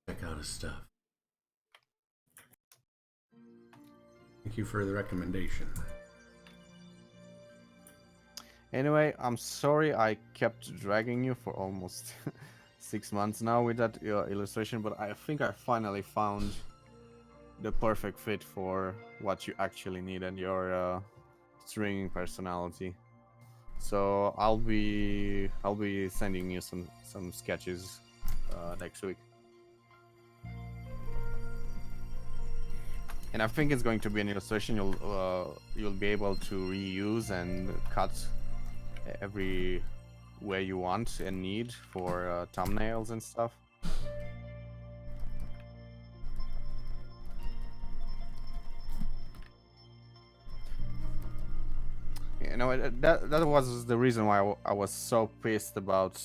check out his stuff. Thank you for the recommendation. Anyway, I'm sorry I kept dragging you for almost 6 months now with that illustration, but I think I finally found the perfect fit for what you actually need and your streaming personality. So I'll be sending you some sketches next week. And I think it's going to be an illustration you'll be able to reuse and cut every way you want and need for thumbnails and stuff. You know, that was the reason why I was so pissed about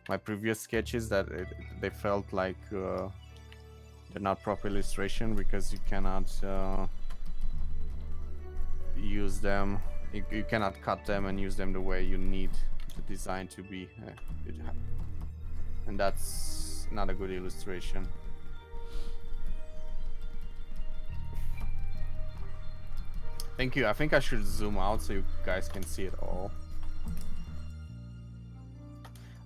my previous sketches, that they felt like they're not proper illustration, because you cannot use them. You cannot cut them and use them the way you need the design to be, and that's not a good illustration. Thank you. I think I should zoom out so you guys can see it all.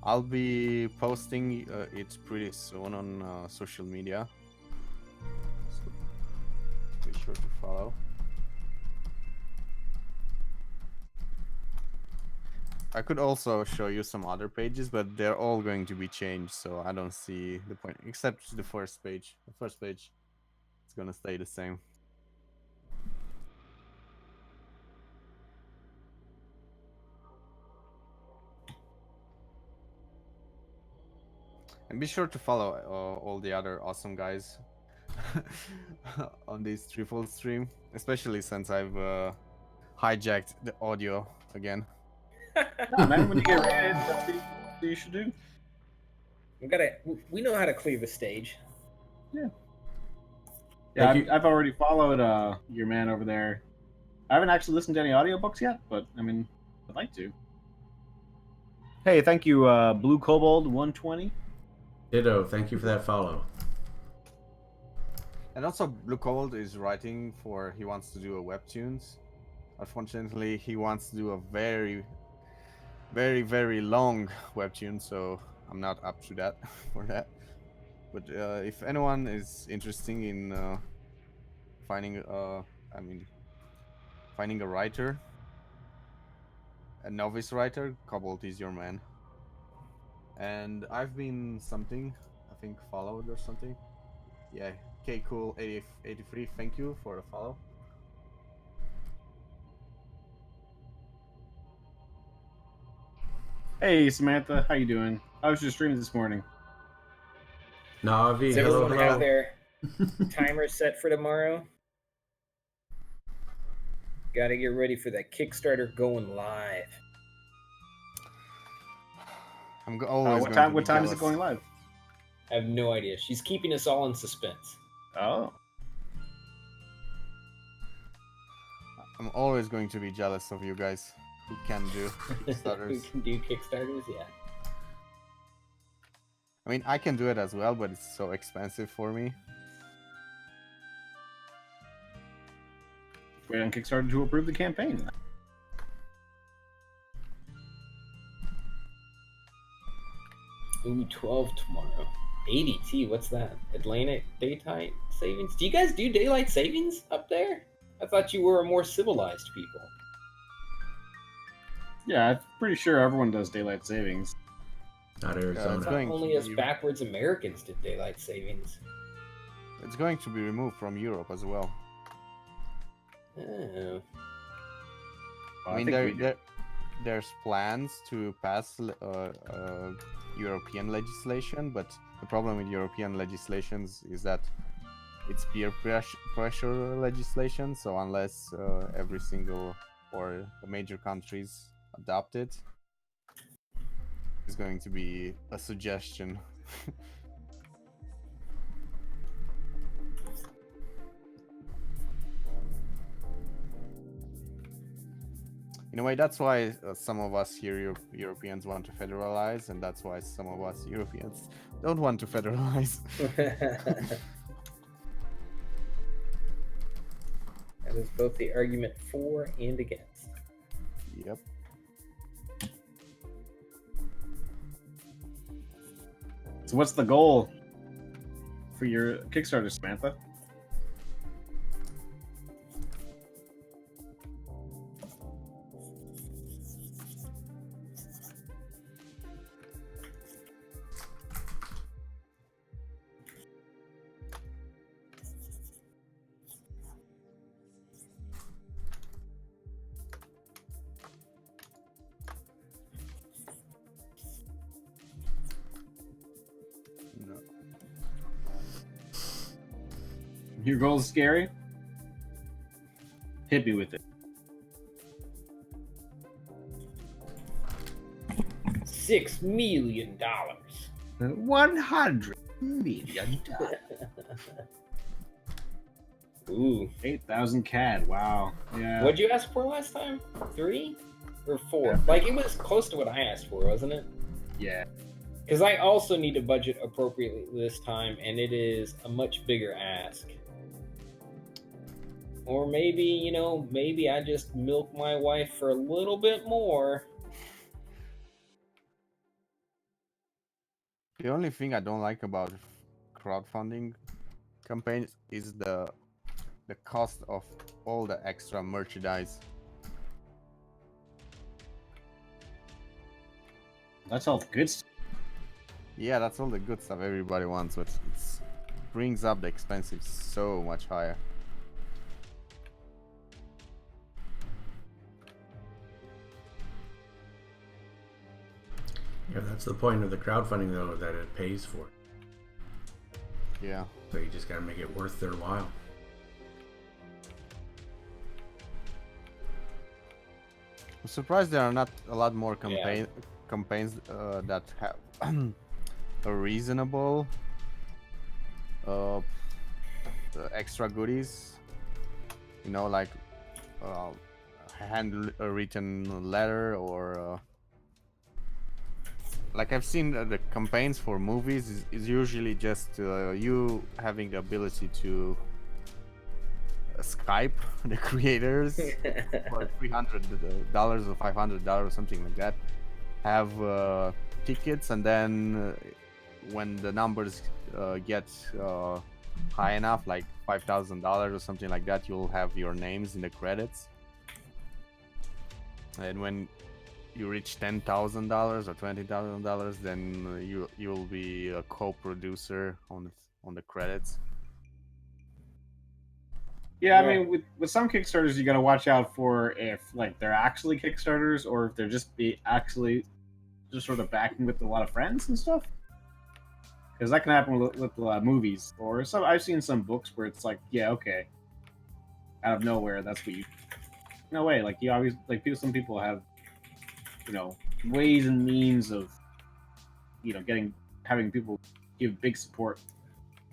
I'll be posting it pretty soon on social media. So be sure to follow. I could also show you some other pages, but they're all going to be changed, so I don't see the point, except the first page. The first page is gonna stay the same. And be sure to follow all the other awesome guys on this triple stream, especially since I've hijacked the audio again. No, man, when you get ready, that's what you should do. We know how to clear the stage. Yeah, Thank you. I've already followed your man over there. I haven't actually listened to any audiobooks yet, but I mean, I'd like to. Hey, thank you, Blue Kobold 120. Ditto. Thank you for that follow. And also, Blue Cold is writing for. He wants to do a webtoons. Unfortunately, he wants to do a very, very, very long webtoon, so I'm not up to that for that. But if anyone is interested in finding, finding a writer, a novice writer, Kobold is your man. And I've been something, I think, followed or something. Yeah, KCool83, thank you for the follow. Hey, Samantha, how you doing? I was just streaming this morning. Navi, Does hello, everyone have hello. their timer set for tomorrow? Got to get ready for that Kickstarter going live. I'm always What going time? to What be time is jealous. it going live? I have no idea. She's keeping us all in suspense. Oh, I'm always going to be jealous of you guys who can do Who Kickstarters. can do Kickstarters? Yeah. I mean, I can do it as well, but it's so expensive for me. wait on Kickstarter to approve the campaign. Ooh, 12 tomorrow. ADT, what's that? Atlantic Daylight Savings? Do you guys do daylight savings up there? I thought you were a more civilized people. Yeah, I'm pretty sure everyone does daylight savings. Not I Arizona. it's thought going only to us be- backwards Americans did daylight savings. It's going to be removed from Europe as well. Oh. Well, I mean, think we do. there's plans to pass European legislation, but the problem with European legislations is that it's peer pressure legislation. So unless every single or the major countries adopt it, it's going to be a suggestion. In a way, that's why some of us here Europeans want to federalize, and that's why some of us Europeans don't want to federalize. That is both the argument for and against. Yep. So, what's the goal for your Kickstarter, Samantha? No. Your goal is scary? Hit me with it. $6 million. $100 million. Ooh. 8,000 CAD. Wow. Yeah. What'd you ask for last time? 3 or 4? Yeah. Like, it was close to what I asked for, wasn't it? Yeah. Because I also need to budget appropriately this time, and it is a much bigger ask. Or maybe, maybe I just milk my wife for a little bit more. The only thing I don't like about crowdfunding campaigns is the cost of all the extra merchandise. That's all the good stuff. Yeah, that's all the good stuff everybody wants, but it brings up the expensive so much higher. Yeah, that's the point of the crowdfunding, though, that it pays for it. Yeah. So you just gotta make it worth their while. I'm surprised there are not a lot more campaigns that have a reasonable extra goodies. Like handwritten letter or like I've seen the campaigns for movies is usually just you having the ability to Skype the creators for $300 or $500 or something like that. Have tickets, and then when the numbers get high enough, like $5,000 or something like that, you'll have your names in the credits. And when you reach $10,000 or $20,000, then you'll be a co-producer on the credits. Yeah, I mean, with some Kickstarters, you got to watch out for if like they're actually Kickstarters or if they're just actually just sort of backing with a lot of friends and stuff. Because that can happen with movies, or some. I've seen some books where it's like, yeah, okay, out of nowhere, that's what you. No way, like you always like people. Some people have, ways and means of, having people give big support.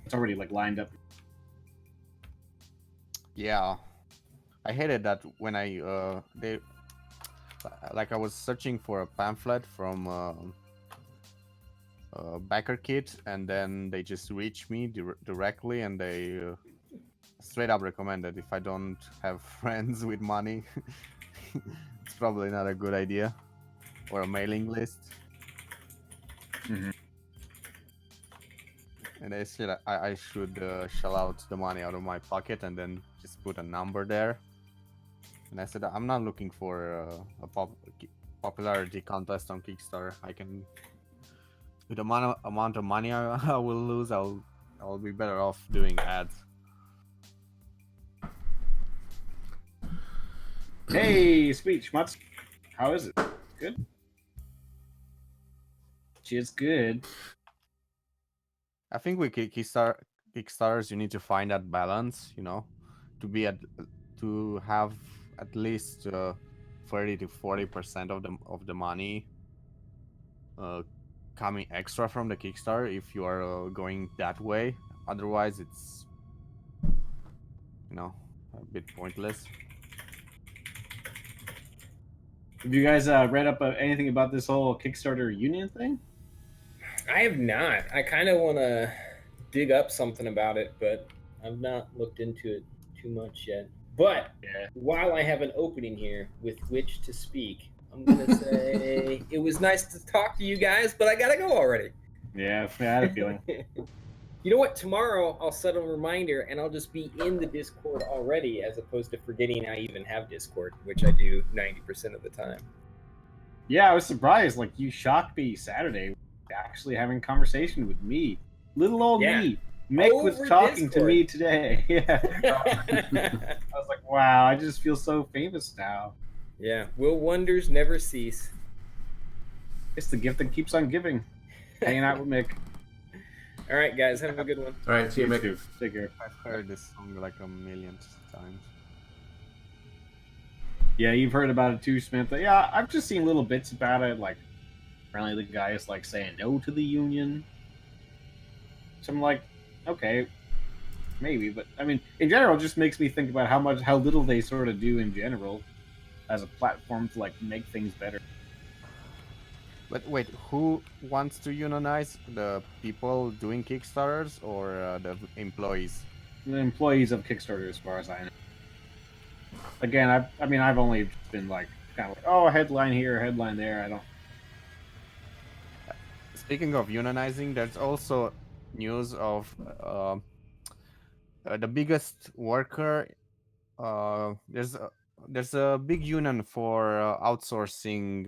It's already like lined up. Yeah, I hated that when I was searching for a pamphlet from Backer Kit, and then they just reached me directly, and they straight up recommended if I don't have friends with money, it's probably not a good idea, or a mailing list. Mm-hmm. And they said I should shell out the money out of my pocket and then just put a number there. And I said I'm not looking for a popularity contest on Kickstarter. I can, with the amount of money I will lose, I'll be better off doing ads. Hey, speech, Mutz. How is it? Good. She's good. I think with Kickstarters, you need to find that balance, to have at least 30 to 40% of the money coming extra from the Kickstarter if you are going that way. Otherwise, it's a bit pointless. Have you guys read up anything about this whole Kickstarter union thing? I have not. I kind of want to dig up something about it, but I've not looked into it too much yet. But while I have an opening here with which to speak, I'm going to say it was nice to talk to you guys, but I got to go already. Yeah, I had a feeling. You know what? Tomorrow I'll set a reminder and I'll just be in the Discord already, as opposed to forgetting I even have Discord, which I do 90% of the time. Yeah, I was surprised. Like, you shocked me Saturday actually having a conversation with me. Little old me. Mick was talking to me today. Yeah. I was like, wow, I just feel so famous now. Yeah, will wonders never cease. It's the gift that keeps on giving. Hanging out with Mick. All right, guys, have a good one. All right, see you, Mick. Take care. I've heard this song like a million times. Yeah, you've heard about it too, Smith. Yeah, I've just seen little bits about it. Like, apparently the guy is like saying no to the union. So I'm like, okay, maybe, but I mean, in general, it just makes me think about how little they sort of do in general as a platform to like make things better. But wait, who wants to unionize? The people doing Kickstarters or the employees? The employees of Kickstarter, as far as I know. again, I've only been like kind of like, oh, a headline here, a headline there. I don't. Speaking of unionizing, there's also news of the biggest worker. There's a big union for outsourcing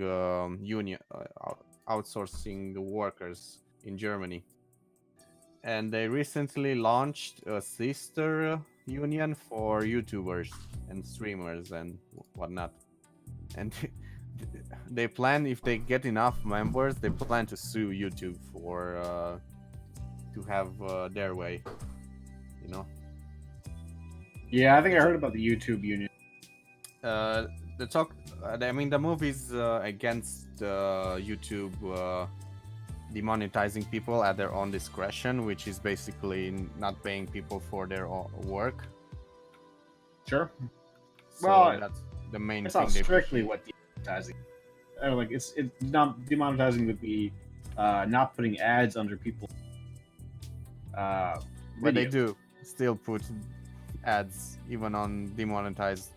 outsourcing workers in Germany, and they recently launched a sister union for YouTubers and streamers and whatnot. And they plan, if they get enough members, they plan to sue YouTube for to have their way. You know, Yeah, I think I heard about the YouTube union. uh, the talk. I mean, the move is against YouTube demonetizing people at their own discretion, which is basically not paying people for their work. Sure. So Well, that's the main it's thing not they strictly push. what demonetizing. Like it's not demonetizing would be not putting ads under people. But they Videos. do still put ads even on demonetized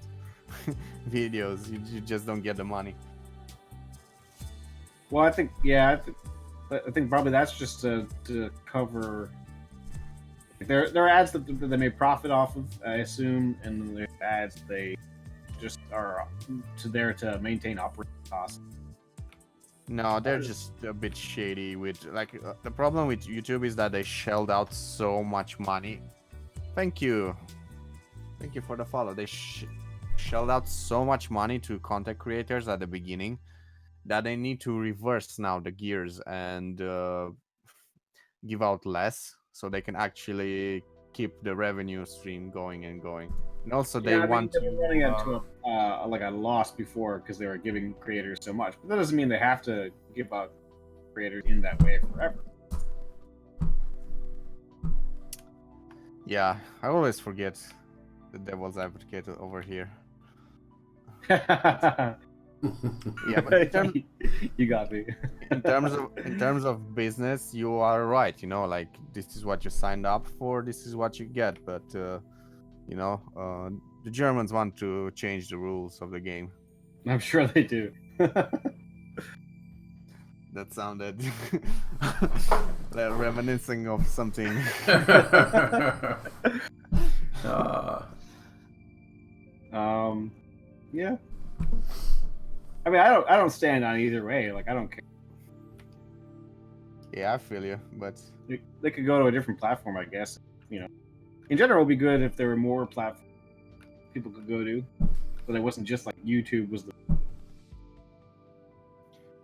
videos. You just don't get the money. Well, I think I think probably that's just to cover. There are ads that they may profit off of, I assume, and then there's ads they just are there to maintain operating costs. No, they're just a bit shady with the problem with YouTube is that they shelled out so much money. Thank you for the follow. They shelled out so much money to content creators at the beginning that they need to reverse now the gears and give out less so they can actually keep the revenue stream going and going. And also they Yeah, I mean want they to were running into like a loss before because they were giving creators so much, but that doesn't mean they have to give out creators in that way forever. yeah, I always forget the devil's advocate over here. Yeah, but you got me. in terms of business, you are right. You know, like this is what you signed up for. This is what you get. But the Germans want to change the rules of the game. I'm sure they do. That sounded like reminiscing of something. Yeah. I mean, I don't stand on either way. Like, I don't care. Yeah, I feel you, but They could go to a different platform, I guess. You know, in general, it would be good if there were more platforms people could go to, but it wasn't just like YouTube was the.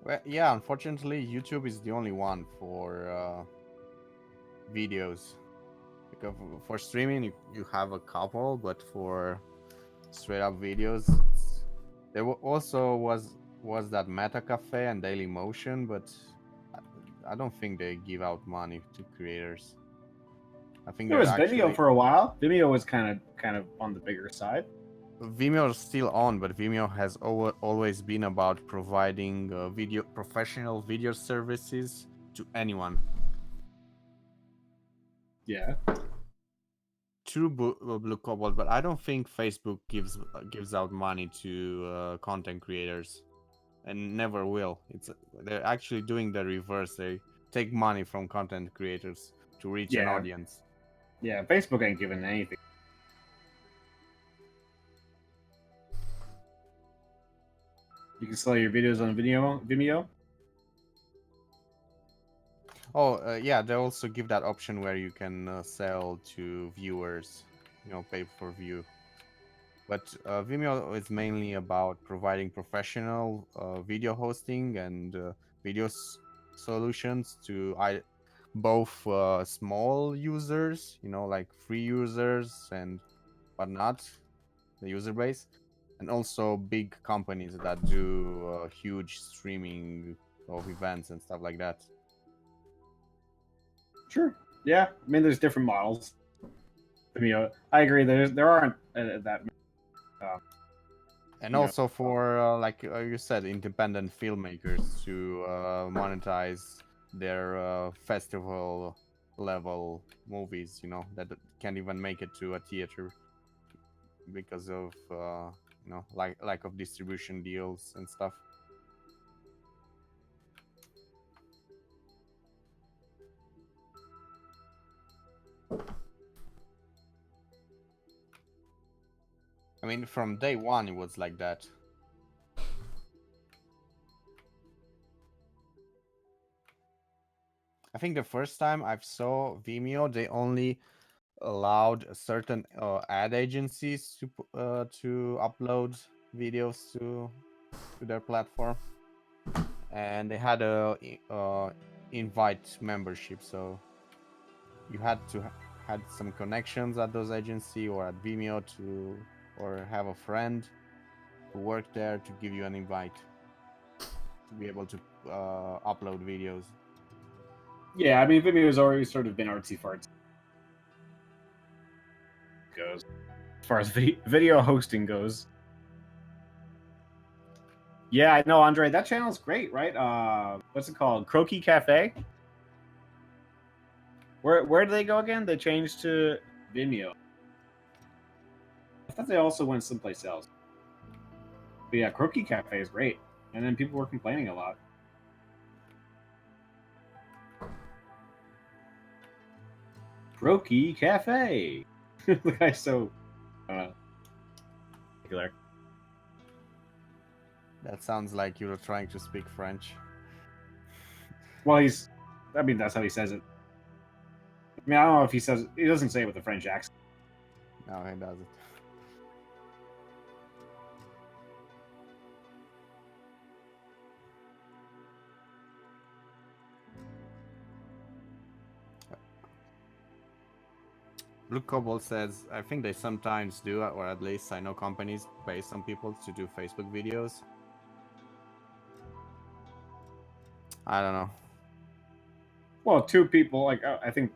well, yeah, unfortunately, YouTube is the only one for videos. Because for streaming, you have a couple, but for straight up videos, there also was that Meta Cafe and Daily Motion, but I don't think they give out money to creators. I think There they're was Vimeo actually for a while. Vimeo was kind of on the bigger side. Vimeo is still on, but Vimeo has always been about providing professional video services to anyone. Yeah. True Blue Cobalt, but I don't think Facebook gives out money to content creators, and never will. They're actually doing the reverse. They take money from content creators to reach an Yeah. audience. Yeah. Facebook ain't giving anything. You can sell your videos on Vimeo. Oh, yeah, they also give that option where you can sell to viewers, pay per view. But Vimeo is mainly about providing professional video hosting and video solutions to both small users, like free users and whatnot, the user base, and also big companies that do huge streaming of events and stuff like that. Sure. Yeah. I mean, there's different models. Vimeo. I agree. There aren't that many. And Yeah. also for like you said, independent filmmakers to monetize their festival level movies, that can't even make it to a theater. because of lack of distribution deals and stuff. I mean, from day one, it was like that. I think the first time I saw Vimeo, they only allowed certain ad agencies to upload videos to their platform, and they had a invite membership, so you had to had some connections at those agency or at Vimeo or have a friend who worked there to give you an invite to be able to upload videos. Yeah, I mean, Vimeo's always sort of been artsy fartsy. Goes as far as video hosting goes. Yeah, I know, Andre. That channel's great, right? What's it called? Croaky Cafe. Where do they go again? They changed to Vimeo. I thought they also went someplace else. But yeah, Croaky Cafe is great. And then people were complaining a lot. Croaky Cafe. The guy's so particular. That sounds like you were trying to speak French. Well, that's how he says it. I mean, I don't know if he doesn't say it with a French accent. No, he doesn't. Blue Cobalt says, I think they sometimes do, or at least I know companies pay some people to do Facebook videos. I don't know. Well, two people, like, I think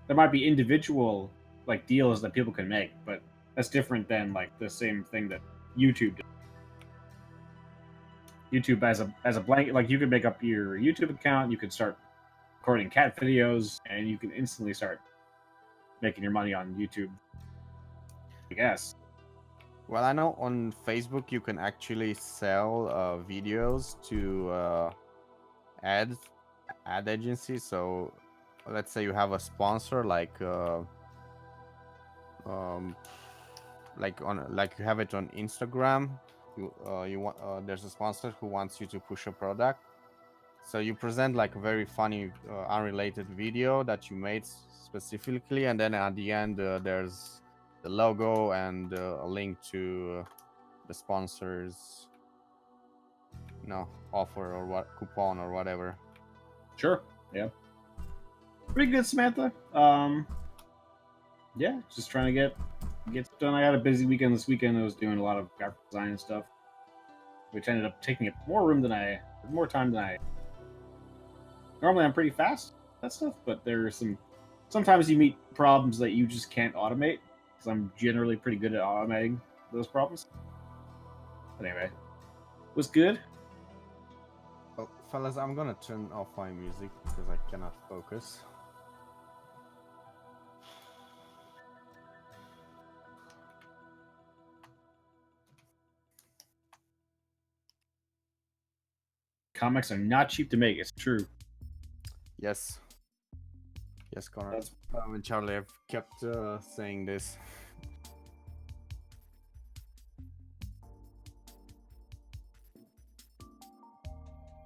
there might be individual, like, deals that people can make, but that's different than, like, the same thing that YouTube does. YouTube as a blanket, like, you could make up your YouTube account, you could start recording cat videos, and you can instantly start making your money on YouTube, I guess. Well, I know on Facebook you can actually sell videos to ad agencies. So let's say you have a sponsor like you have it on Instagram. You want there's a sponsor who wants you to push a product. So you present like a very funny, unrelated video that you made specifically, and then at the end there's the logo and a link to the sponsor's, offer or what coupon or whatever. Sure. Yeah. Pretty good, Samantha. Yeah, just trying to get done. I had a busy weekend this weekend. I was doing a lot of graphic design and stuff, which ended up taking up more time than I. Normally, I'm pretty fast at that stuff, but there are sometimes you meet problems that you just can't automate. Because I'm generally pretty good at automating those problems. But anyway, it was good. Oh, fellas, I'm gonna turn off my music because I cannot focus. Comics are not cheap to make. It's true. Yes, Connor. And Charlie have kept saying this.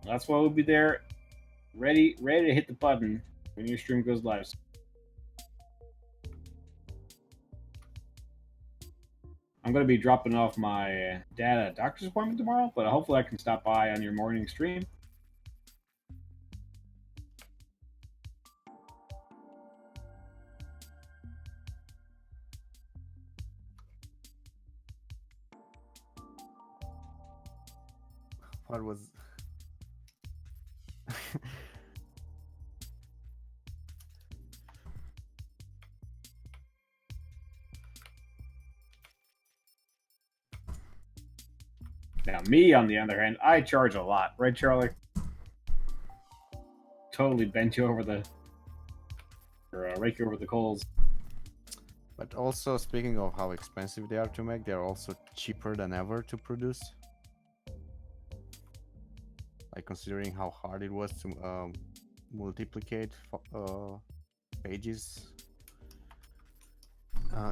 That's why we'll be there, ready to hit the button when your stream goes live. I'm going to be dropping off my dad at a doctor's appointment tomorrow, but hopefully I can stop by on your morning stream. What was... Now, me, on the other hand, I charge a lot. Right, Charlie? Totally bent you over the... or rake you over the coals. But also, speaking of how expensive they are to make, they're also cheaper than ever to produce. Like considering how hard it was to multiplicate pages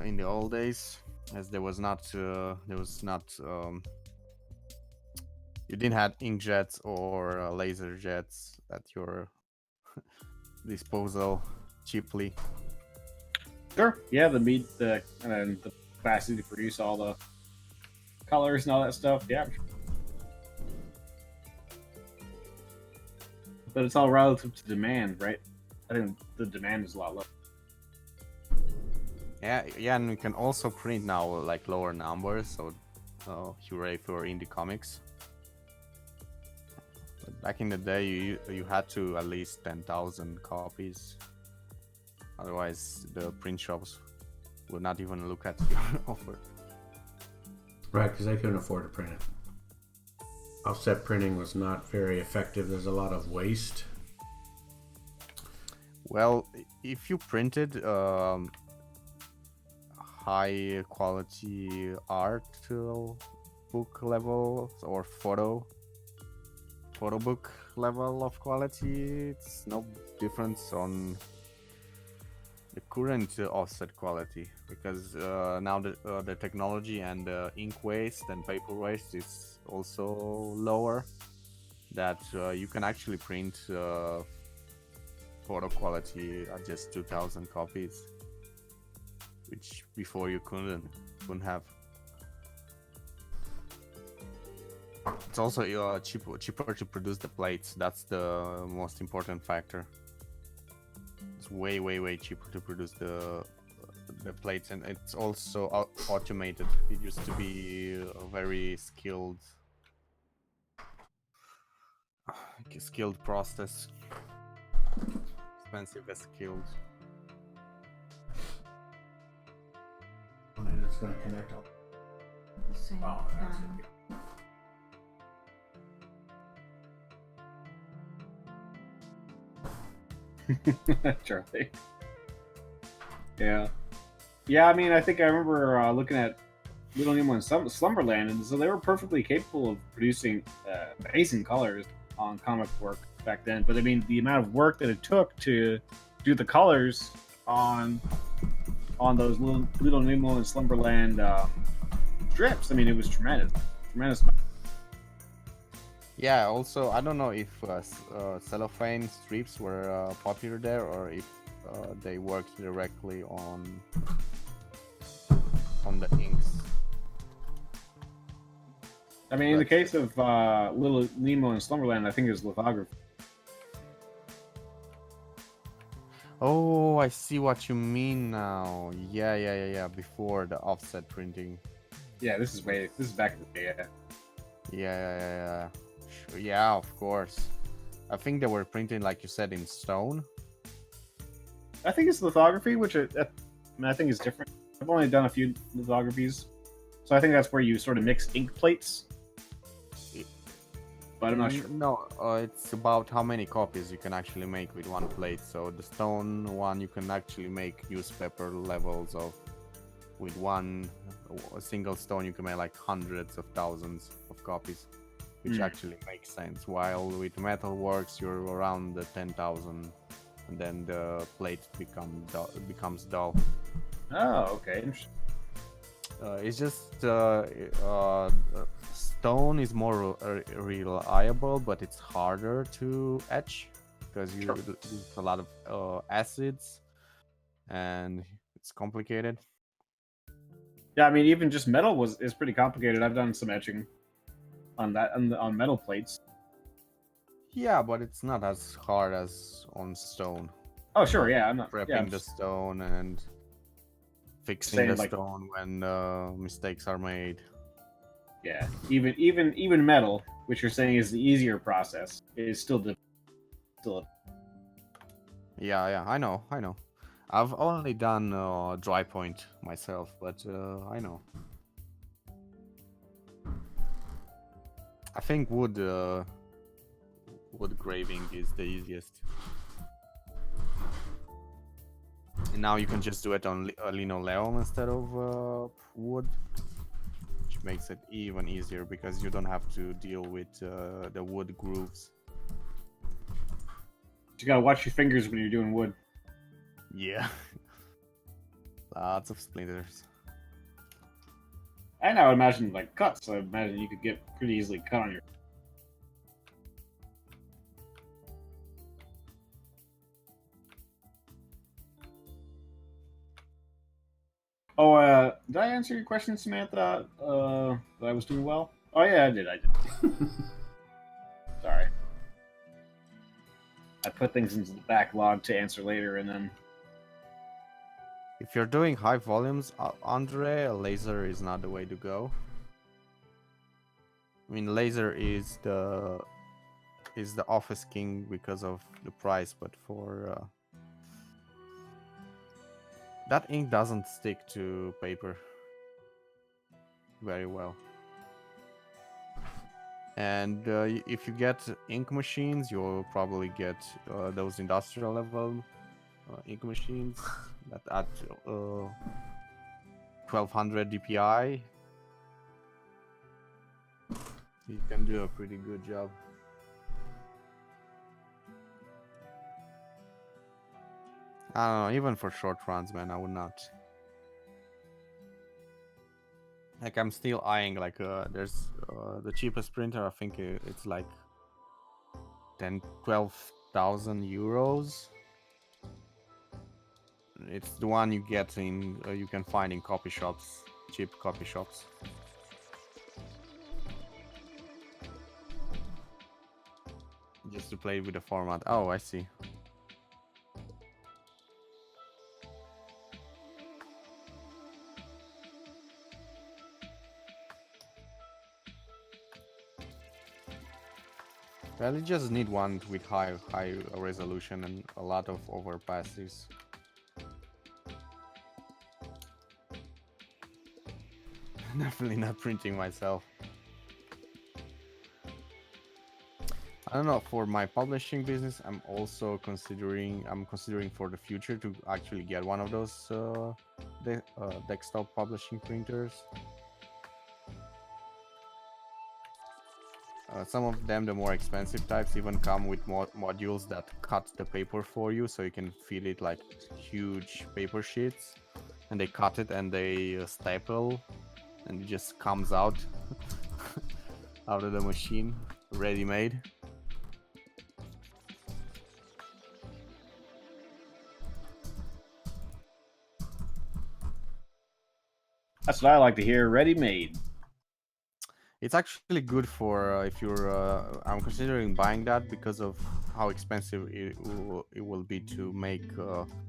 in the old days, as there was not you didn't have inkjets or laser jets at your disposal cheaply. Sure. Yeah, the capacity to produce all the colors and all that stuff. Yeah. But it's all relative to demand, right? I think the demand is a lot lower. Yeah, and we can also print now like lower numbers, so hooray for indie comics. But back in the day, you had to at least 10,000 copies. Otherwise, the print shops would not even look at your offer. Right, because they couldn't afford to print it. Offset printing was not very effective. There's a lot of waste. Well, if you printed high quality art book level or photo book level of quality, it's no difference on the current offset quality, because now the technology and ink waste and paper waste is also lower, that you can actually print photo quality at just 2,000 copies, which before you couldn't have. It's also cheaper to produce the plates. That's the most important factor. It's way cheaper to produce the plates, and it's also automated. It used to be a very skilled process. Expensive as skilled. And it's going to connect all. Same. Oh, that's it. Charlie. Yeah. Yeah, I mean, I think I remember looking at Little Nemo and Slumberland, and so they were perfectly capable of producing amazing colors on comic work back then. But I mean, the amount of work that it took to do the colors on those Little Nemo and Slumberland strips, I mean, it was tremendous. Yeah, also, I don't know if cellophane strips were popular there, or if they worked directly on the inks. I mean, in the case of Little Nemo and Slumberland, I think it was lithography. Oh, I see what you mean now. Yeah. Before the offset printing. Yeah, this is back in the day. Yeah. Sure. Yeah, of course. I think they were printing, like you said, in stone. I think it's lithography, which I think is different. I've only done a few lithographies, so I think that's where you sort of mix ink plates. But I'm not sure. No, it's about how many copies you can actually make with one plate. So the stone one, you can actually make newspaper levels of. With a single stone, you can make like hundreds of thousands of copies, which actually makes sense. While with metalworks, you're around the 10,000, and then the plate becomes dull. Oh, okay. It's just stone is more reliable, but it's harder to etch because you use a lot of acids, and it's complicated. Yeah, I mean, even just metal is pretty complicated. I've done some etching on that on metal plates. Yeah, but it's not as hard as on stone. Oh, sure, yeah, I'm not Prepping the stone and fixing the stone when mistakes are made. Yeah, even metal, which you're saying is the easier process, is still difficult. Yeah, I know. I've only done dry point myself, but I know. I think wood graving is the easiest. And now you can just do it on linoleum instead of wood, which makes it even easier because you don't have to deal with the wood grooves. You gotta watch your fingers when you're doing wood. Yeah. Lots of splinters. And I would imagine like cuts. I imagine you could get pretty easily cut on your. Oh, did I answer your question, Samantha? That I was doing well? Oh yeah, I did. Sorry. I put things into the backlog to answer later, and then. If you're doing high volumes, Andre, a laser is not the way to go. I mean, laser is the office king because of the price, but for that ink doesn't stick to paper very well. And if you get ink machines, you'll probably get those industrial level ink machines that at 1200 DPI. You can do a pretty good job. I don't know, even for short runs, man, I would not. Like, I'm still eyeing, like, there's the cheapest printer, I think it's like 12,000 euros. It's the one you get in, you can find in copy shops, cheap copy shops. Just to play with the format. Oh, I see. Well, you just need one with high resolution and a lot of overpasses. Definitely not printing myself. I don't know, for my publishing business, I'm considering for the future to actually get one of those desktop publishing printers. Some of them, the more expensive types, even come with modules that cut the paper for you, so you can feed it like huge paper sheets, and they cut it and they staple, and it just comes out out of the machine, ready-made. That's what I like to hear. Ready-made. It's actually good for if you're. I'm considering buying that because of how expensive it will be to make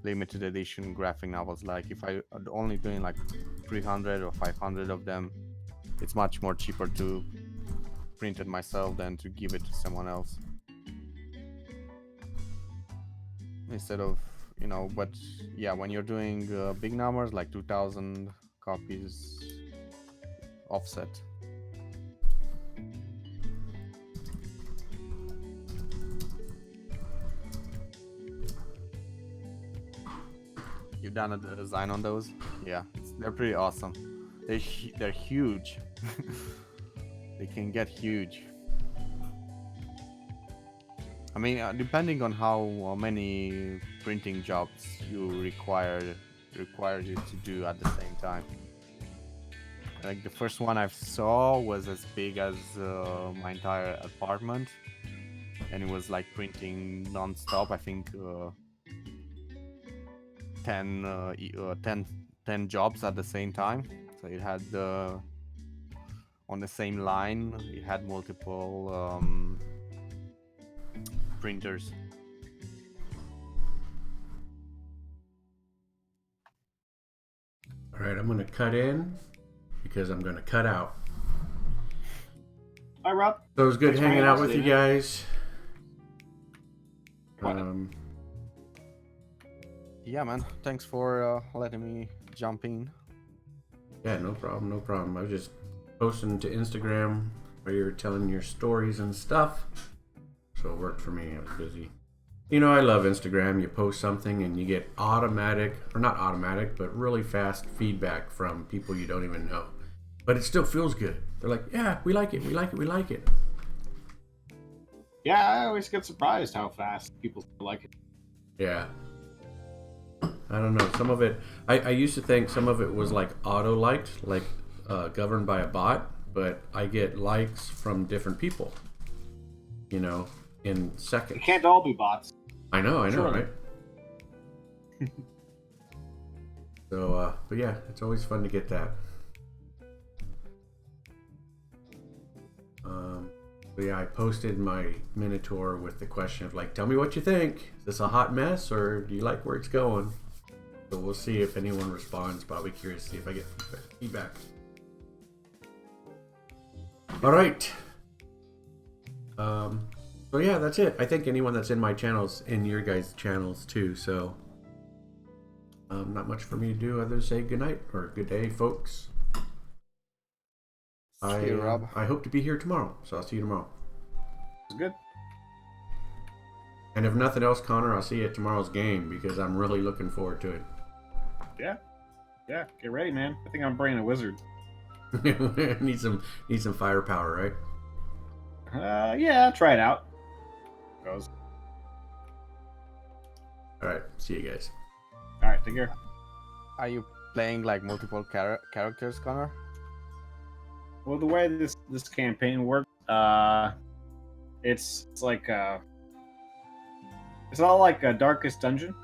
limited edition graphic novels. Like if I only doing like 300 or 500 of them, it's much more cheaper to print it myself than to give it to someone else. Instead of, you know, but yeah, when you're doing big numbers like 2,000 copies offset. You've done a design on those? Yeah, they're pretty awesome. They're huge. They can get huge. I mean, depending on how many printing jobs you require you to do at the same time. Like the first one I saw was as big as my entire apartment, and it was like printing non-stop. I think 10 jobs at the same time. So it had on the same line, it had multiple printers. All right, I'm going to cut in because I'm going to cut out. Hi, Rob. So it was good Thanks for hanging hanging out out with you today, guys. Yeah, man. Thanks for letting me jump in. Yeah, no problem, no problem. I was just posting to Instagram where you were telling your stories and stuff. So it worked for me. I was busy. You know, I love Instagram. You post something and you get automatic, or not automatic, but really fast feedback from people you don't even know. But it still feels good. They're like, yeah, we like it, we like it, we like it. Yeah, I always get surprised how fast people like it. Yeah. I don't know. Some of it, I used to think some of it was like auto-liked, like governed by a bot, but I get likes from different people, you know, in seconds. It can't all be bots. I know, Surely. right? So, but yeah, it's always fun to get that. But yeah, I posted my Minotaur with the question of like, tell me what you think. Is this a hot mess or do you like where it's going? So we'll see if anyone responds. Probably curious to see if I get feedback. All right. So yeah, that's it. I think anyone that's in my channels, in your guys' channels too. So not much for me to do other than say good night or good day, folks. See you, Rob. I hope to be here tomorrow, so I'll see you tomorrow. It's good. And if nothing else, Connor, I'll see you at tomorrow's game because I'm really looking forward to it. Yeah. Yeah, get ready, man. I think I'm bringing a wizard. need some firepower, right? Yeah, try it out. Goes. All right, see you guys. All right, take care. Are you playing like multiple characters, Connor? Well, the way this campaign works, it's like it's all like a Darkest Dungeon.